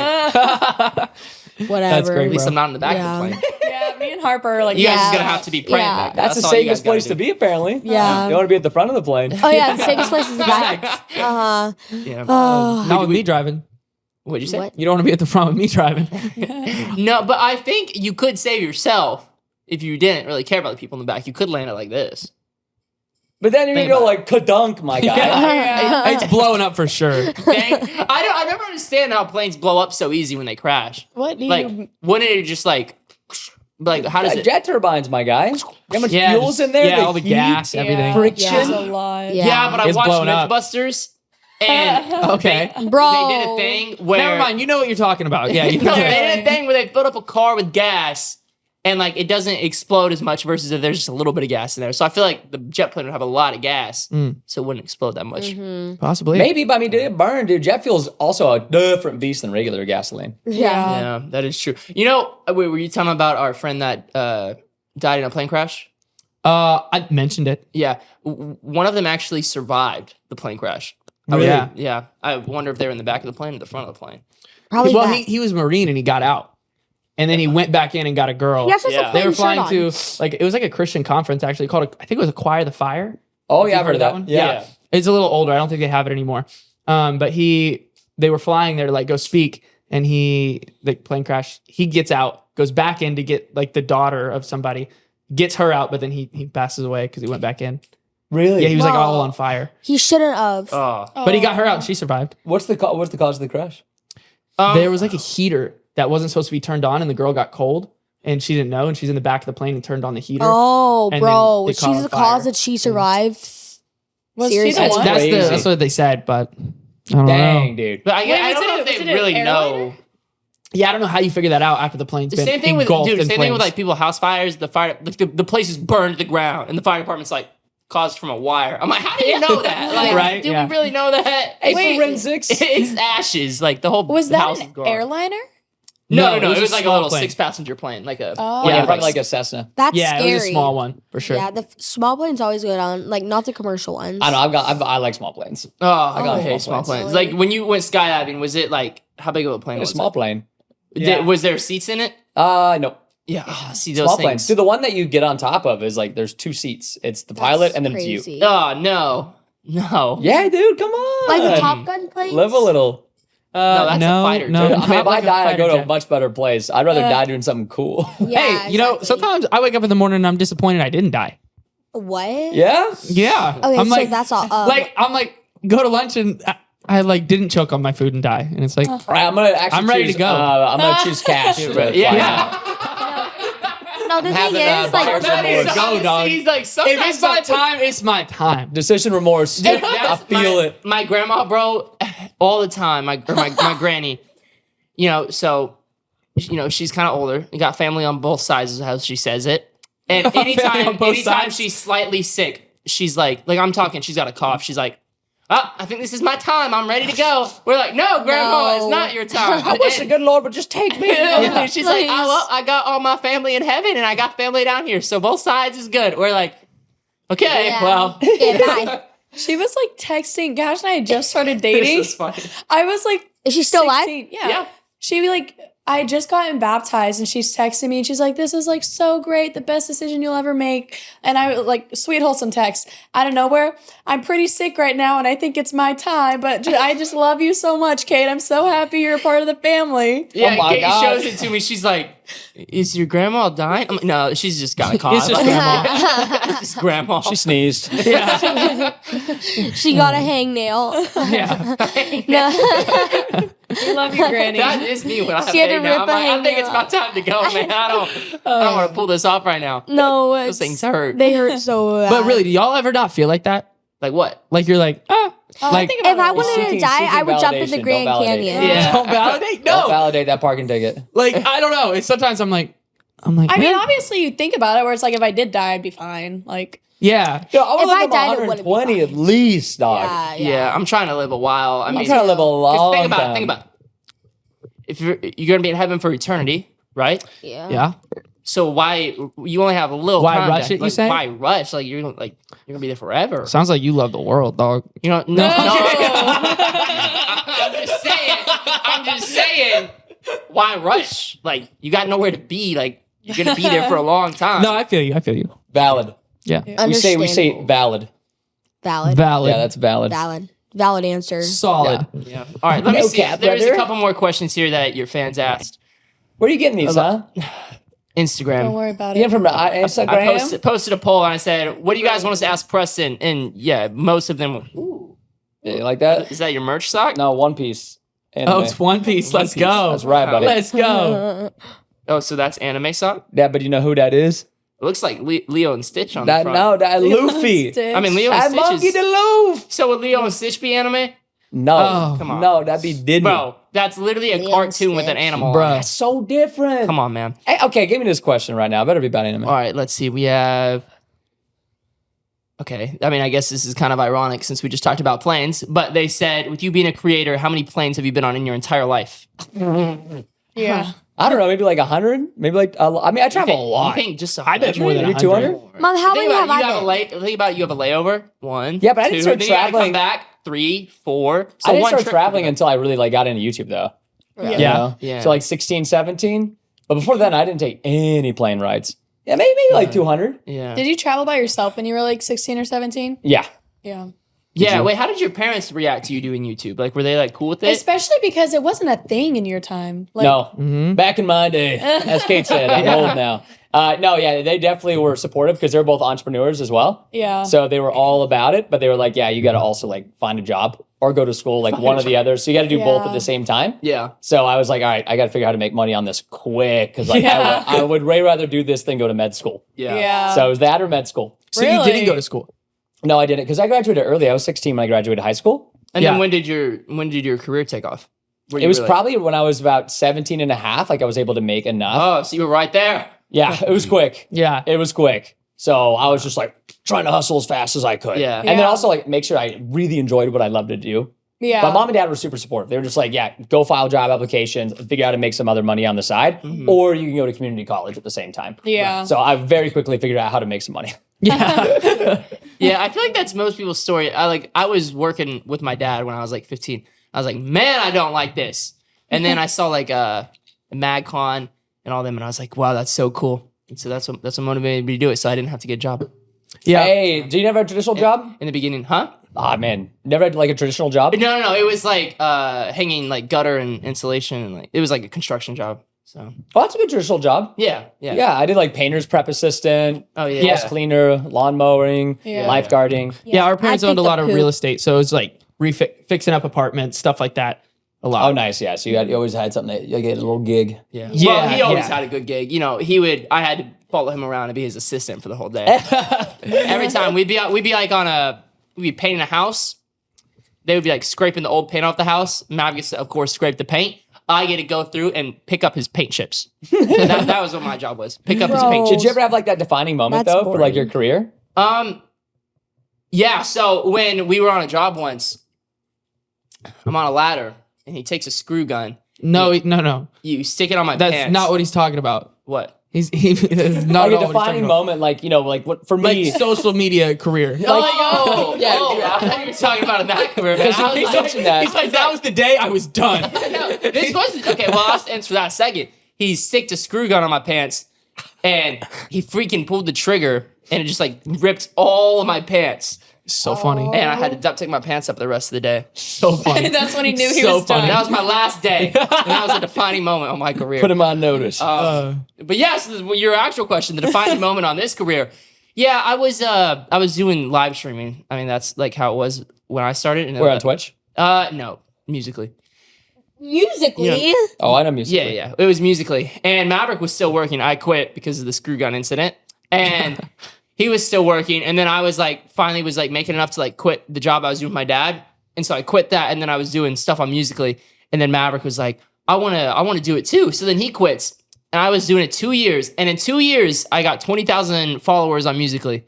Whatever. great, At least bro. I'm not in the back Yeah. of the plane. Yeah, me and Harper are like, You guys Yeah. is gonna have to be praying Yeah. back there. That's the all you guys safest place gotta to be, apparently. Yeah. You want to be at the front of the plane. Oh yeah, the safest place is the back. Uh huh. do. Yeah. Not with me driving. What'd you say? What? You don't want to be at the front with me driving. No, but I think you could save yourself if you didn't really care about the people in the back. You could land it like this. But then you're Think gonna go about like kadunk, my guy. Yeah. It's blowing up for sure. I never understand how planes blow up so easy when they crash. What do you? Like, wouldn't it just like how does it? Jet turbines, my guy. How much fuel's just- in there? Yeah, The all the heat? gas, everything. Friction. That's a lot. Yeah. Yeah, but I It's watched blowing up. Mythbusters, And Okay. Bro. they did a thing where Never mind. You know what you're talking about. Yeah. You no, know. they did a thing where they filled up a car with gas and like it doesn't explode as much versus if there's just a little bit of gas in there. So I feel like the jet plane would have a lot of gas, so it wouldn't explode that much. Possibly. Maybe, but I mean, did it burn, dude? Jet fuel's also a different beast than regular gasoline. Yeah. Yeah, that is true. You know, were you talking about our friend that died in a plane crash? I mentioned it. Yeah, one of them actually survived the plane crash. Really? Yeah. I wonder if they were in the back of the plane or the front of the plane. Probably Well, that. he was Marine and he got out. And then he went back in and got a girl. He actually has a Yeah. They were plain flying shirt to like it was like a Christian conference actually called I think it was Acquire the Fire. Oh, yeah, You I've heard of that one? Yeah. It's a little older. I don't think they have it anymore. But they were flying there to like go speak, and the plane crash. He gets out, goes back in to get like the daughter of somebody, gets her out, but then he passes away because he went back in. Really? Yeah, he was like Whoa. all on fire, He shouldn't have. Oh, but he got her out and she survived. What's the cause of the crash? There was like a heater that wasn't supposed to be turned on, and the girl got cold, and she didn't know, and she's in the back of the plane and turned on the heater. Oh, And bro. then it She's caught on the fire. cause that she survived. Was she the Seriously. one? Crazy. That's what they said, but I don't Dang, know. dude. But I Wait, don't was know it- if was they it an really airliner? know. Yeah, I don't know how you figure that out after the plane's The been same thing with engulfed dude. in Same thing with flames. like people house fires. The fire, the place is burned to the ground, and the fire department's like caused from a wire. I'm like, how do you know that? Like, Right, do yeah. we really know that? Hey, Wait. forensics. It's ashes. Like the whole Was house that is an gone. airliner? No, it a was like a small little plane. 6-passenger plane, like a Oh. Yeah, Yeah, probably like a Cessna. That's Yeah, scary. it was a small one for sure. Yeah, the small planes always go down, like not the commercial ones. I know. I like small planes. Oh, I got hate small small planes. planes. Like when you went skydiving, was it like how big of a plane A was small it? plane. Was there seats in it? No. Yeah. Oh, see those Small things. planes. Dude, the one that you get on top of is like there's 2 seats. It's the pilot and then it's you. crazy. Oh no. Yeah, dude, come on. Like the Top Gun planes. Live a little. No, that's a fighter No, jet. I mean, not if like I die, I fighter go to a jet. much better place. I'd rather die doing something cool. Yeah, Hey, you know, exactly. sometimes I wake up in the morning and I'm disappointed I didn't die. What? Yeah? Yeah. Okay, I'm so like, that's all. I'm like, go to lunch and I like didn't choke on my food and die. And it's like, All right, I'm gonna actually I'm ready choose, to go. I'm gonna choose cash. to fly Yeah. out. No, the thing having, is, buyer's like, remorse. Go, dog. He's like, if sometimes it's my time, it's my time. Decision remorse. I That's feel it. My grandma, bro, all the time. My granny, you know. So, you know, she's kind of older. You got family on both sides, is how she says it. And Family on both anytime sides. she's slightly sick, she's like I'm talking. She's got a cough. She's like, oh, I think this is my time. I'm ready to go. We're like, no, grandma, No. it's not your time. I wish the good Lord would just take me. And she's like, Please. I got all my family in heaven and I got family down here. So both sides is good. We're like, okay, yeah. well. Yeah, bye. She was like texting. Gash and I had just started dating. This is funny. I was like, Is she still alive? 16. Yeah. Yeah. She'd be like, I had just gotten baptized and she's texting me and she's like, this is like so great, the best decision you'll ever make. And I like, sweet, wholesome text out of nowhere. I'm pretty sick right now and I think it's my time, but I just love you so much, Kate. I'm so happy you're a part of the family. Yeah, Oh my Kate God. shows it to me. She's like, is your grandma dying? I'm like, no, she's just got a cough. It's just grandma. It's just grandma. She sneezed. She got a hangnail. Yeah. No. We love you, Granny. That is me when I have She had to hang now. rip I'm a like, I think it's hangnail my off. time to go, man. I don't want to pull this off right now. No, Those things hurt. They hurt so bad. But really, do y'all ever not feel like that? Like what? Like you're like, Oh, I like, think about if I it. wanted to Seeking- die, I seeking would jump in the validation, Grand don't validate. Canyon. Yeah. don't validate? Don't No. validate that parking ticket. Like, I don't know. It's sometimes I'm like, I mean, man, obviously you think about it where it's like, if I did die, I'd be fine. Like, yeah. Yo, I If want I to live died, it wouldn't be 120 at fine. least, dog. Yeah. I'm trying to live a while. I I'm mean, trying to live a 'cause long think about time. it. Think about it. If you're gonna be in heaven for eternity, right? Yeah. Yeah. So why you only have a little Why time rush to- it, you like, say? Why rush? Like you're gonna be there forever. Sounds like you love the world, dog. You know? No. I'm just saying. Why rush? Like you got nowhere to be. Like you're gonna be there for a long time. No, I feel you. I feel you. Valid. Yeah. We say Understandable. valid. Valid. Valid. Yeah, that's valid. Valid answer. solid. Yeah. All right. Let me No see. cap, There's a brother. couple more questions here that your fans asked. Where are you getting these, huh? Instagram. don't worry about You it. get from the Instagram? I posted a poll and I said, "What do you guys want us to ask Preston?" And yeah, most of them. Were, ooh, Yeah, you like that? is that your merch sock? No, One Piece. Anime. Oh, it's One Piece. One Let's Piece. go. That's right, buddy. Let's go. Oh, so that's anime sock. Yeah, but you know who that is? It looks like Leo and Stitch on That the front. no, that Luffy. I mean, Leo That and Stitch monkey is. the Luffy. So would Leo and Stitch be anime? No, Oh, come on. no, that'd be Disney. Bro, that's literally a Lilo cartoon with an Stitch. animal. Bro. on it. That's so different. Come on, man. Hey, okay, give me this question right now. I better be about anime. All right, let's see. We have. Okay, I mean, I guess this is kind of ironic since we just talked about planes, but they said, with you being a creator, how many planes have you been on in your entire life? Yeah. I don't know, maybe like 100? Maybe like, I mean, I travel a You lot. think just I bet more than Maybe 100. 200? Mom, how think many about have it, I been? Think about it, you have a layover. 1, Yeah, but I didn't 2, start then you gotta traveling- come back. 3, 4. So I didn't one start trip traveling together. until I really like got into YouTube though. Yeah. You Yeah. know? Yeah. So like 16, 17. But before then, I didn't take any plane rides. Yeah, maybe like 200. Yeah. Did you travel by yourself when you were like 16 or 17? Yeah. Yeah. Yeah. you? Wait, how did your parents react to you doing YouTube? Like, were they like cool with it? Especially because it wasn't a thing in your time. Like, No. Mm-hmm. Back in my day, as Kate said, I'm old now. No, yeah, they definitely were supportive because they're both entrepreneurs as well. Yeah. So they were all about it, but they were like, yeah, you got to also like find a job or go to school, like one or the other. So you got to do both at Yeah. the same time. Yeah. So I was like, all right, I got to figure out how to make money on this quick because like I would way rather do this than go to med school. Yeah. Yeah. So it was that or med school. So you Really? didn't go to school. No, I didn't because I graduated early. I was 16 when I graduated high school. And Yeah. then when did your career take off? Were It you was really- probably when I was about 17 and a half, like I was able to make enough. Oh, so you were right there. Yeah, it was quick. Yeah. It was quick. So I was just like trying to hustle as fast as I could. Yeah. And then Yeah. also like make sure I really enjoyed what I loved to do. Yeah. My mom and dad were super supportive. They were just like, yeah, go file job applications, figure out how to make some other money on the side, or you can go to community college at the same time. Yeah. So I very quickly figured out how to make some money. Yeah. Yeah, I feel like that's most people's story. I was working with my dad when I was like 15. I was like, man, I don't like this. And then I saw like MagCon and all them, and I was like, wow, that's so cool. And so that's what motivated me to do it. So I didn't have to get a job Yeah. Hey, do you never have a traditional job? in the beginning, huh? Ah, man. Never had like a traditional job? No. It was like hanging like gutter and insulation, and like it was like a construction job. So Oh, that's a good traditional job. yeah. Yeah, I did like painter's prep assistant, Oh yeah. house cleaner, lawn mowing, Yeah. lifeguarding. Yeah, our parents I owned a picked lot up of poop. real estate, so it was like fixing up apartments, stuff like that. A lot. Oh, nice. Yeah. So you always had something that you get a little gig. Yeah. Yeah, Well, he always yeah. had a good gig. You know, I had to follow him around and be his assistant for the whole day. Every time we'd be painting a house. They would be like scraping the old paint off the house. Maverick gets to, of course, scrape the paint. I get to go through and pick up his paint chips. that was what my job was. Pick up his paint Bro. chips. Did you ever have like that defining moment That's though for like boring. your career? Yeah, so when we were on a job once, I'm on a ladder and he takes a screw gun. No. You stick it on my That's pants. not what he's talking about. What? That's not Like at a all what he's talking defining about. moment, like like what for me. Like social media career. Yeah, I thought you were talking about in that career. Man. I was He's like- mentioned that. He's like, that was the day I was done. No, this wasn't okay. Well, I'll answer that in a second. He sticked a screw gun on my pants, and he freaking pulled the trigger, and it just like ripped all of my pants, So funny. and I had to take my pants up the rest of the day. So funny. That's when he knew he So was done. funny. That was my last day, and that was a defining moment of my career. Put him on notice. But yes, your actual question, the defining moment on this career. Yeah, I was doing live streaming. I mean, that's like how it was when I started. And We're on Twitch. No, Musically. Musically. Oh, I know music. Yeah, it was Musically. And Maverick was still working. I quit because of the screw gun incident. And he was still working. And then I was like, finally was like making enough to like quit the job I was doing with my dad. And so I quit that. And then I was doing stuff on Musically. And then Maverick was like, I want to do it too. So then he quits. And I was doing it 2 years. And in 2 years, I got 20,000 followers on Musically.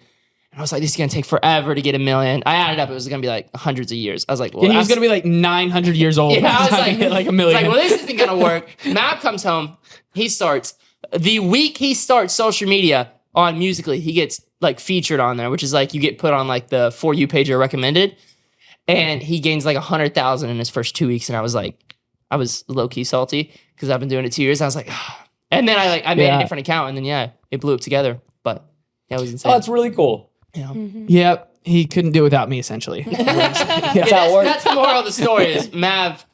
And I was like, this is going to take forever to get 1 million. I added up. It was going to be like hundreds of years. I was like, well, And he was that's- gonna be like 900 years old. yeah, I was like, like a it's million. like, well, this isn't gonna work. Matt comes home. He starts the week he starts social media on Musically. He gets like featured on there, which is like you get put on like the For You page or recommended, and he gains like 100,000 in his first 2 weeks. And I was like, I was low key salty because I've been doing it 2 years. I was like, and then I made a different account, and then yeah, it blew up together. But yeah, it was insane. Oh, that's really cool. Yep. He couldn't do it without me, essentially. That's how it works. That's the moral of the story. Is Mav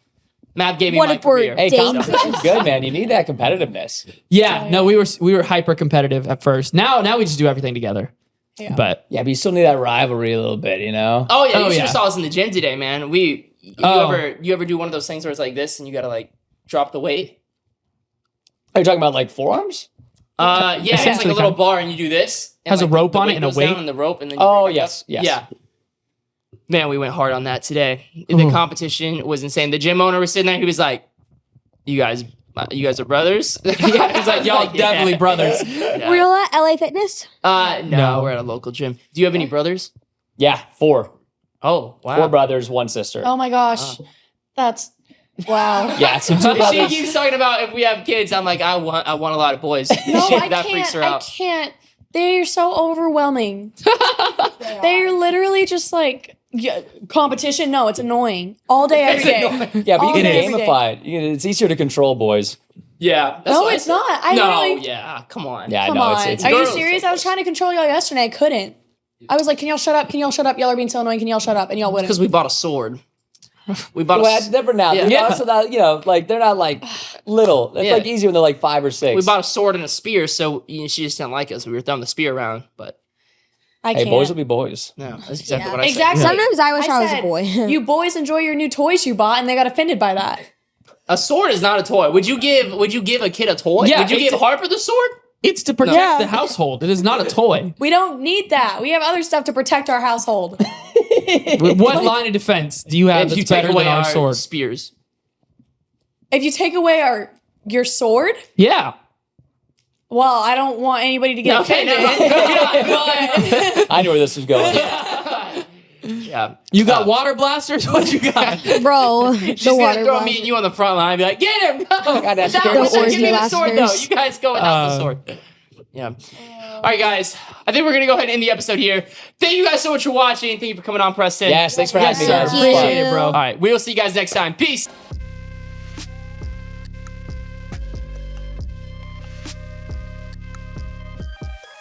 gave me What my if we're career. Hey, Dangerous. competition's good, man. You need that competitiveness. Yeah. No, we were hyper competitive at first. Now we just do everything together. Yeah. But Yeah, but you still need that rivalry a little bit, you know? Oh yeah, Oh, you should yeah. have saw us in the gym today, man. You Oh. ever do one of those things where it's like this and you gotta like drop the weight? Are you talking about like forearms? Yeah, it's like a Essentially, little kind of. bar and you do this. And Has a like, rope the on it weight and a goes weight? down and the rope and then you Oh, bring it back yes, up. yes. Yeah. Man, we went hard on that today. The competition was insane. The gym owner was sitting there. He was like, "You guys are brothers." Yeah, he's like, y'all definitely brothers. Yeah. Real at LA Fitness? No, we're at a local gym. Do you have any brothers? Yeah, 4. Oh, wow. 4 brothers, 1 sister. Oh my gosh. That's wow. Yeah, so 2 She brothers. keeps talking about if we have kids. I'm like, I want a lot of boys. No, I That freaks can't. her I out. can't. They're so overwhelming. They're literally just like competition. No, it's annoying. All day, every day. Yeah, but All you can day, every day. gamify it. It's easier to control boys. Yeah. that's No, what I it's said. not. I No, literally. yeah. Come on. Yeah, Come no, on. it's Are you girls, serious? of I was trying to control y'all yesterday. I couldn't. I was like, "Can y'all shut up? Can y'all shut up? Y'all are being so annoying. Can y'all shut up?" And y'all wouldn't. Because we bought a sword. We bought Well, it's different now. Yeah. They're Yeah. also not, like they're not like little. It's Yeah. like easy when they're like 5 or 6. we bought a sword and a spear, so she just didn't like us. We were throwing the spear around, but I Hey, can't. boys will be boys. no, that's exactly Yeah. what I Exactly. said. Sometimes I wish I was a said, boy. You boys enjoy your new toys you bought, and they got offended by that. A sword is not a toy. Would you give a kid a toy? Yeah, Would you it's give Harper the sword? It's to protect Yeah. the household. It is not a toy. We don't need that. We have other stuff to protect our household. What line of defense do you have If you that's take better away than our our sword? spears. If you take away your sword, Yeah. well, I don't want anybody to get Okay, offended. no. I knew where this was going. Yeah. You got water blasters? What you got? Bro, She's the gonna water throw blast. me and you on the front line and be like, get him! Go! God, that's That scary. was The it. Give me the orgy sword, though. blasters. You guys go without the sword. Yeah. All right, guys. I think we're going to go ahead and end the episode here. Thank you guys so much for watching. Thank you for coming on, Preston. Yes, thanks for having me, sir. guys. Thank Appreciate you. it, bro. All right. We will see you guys next time. Peace.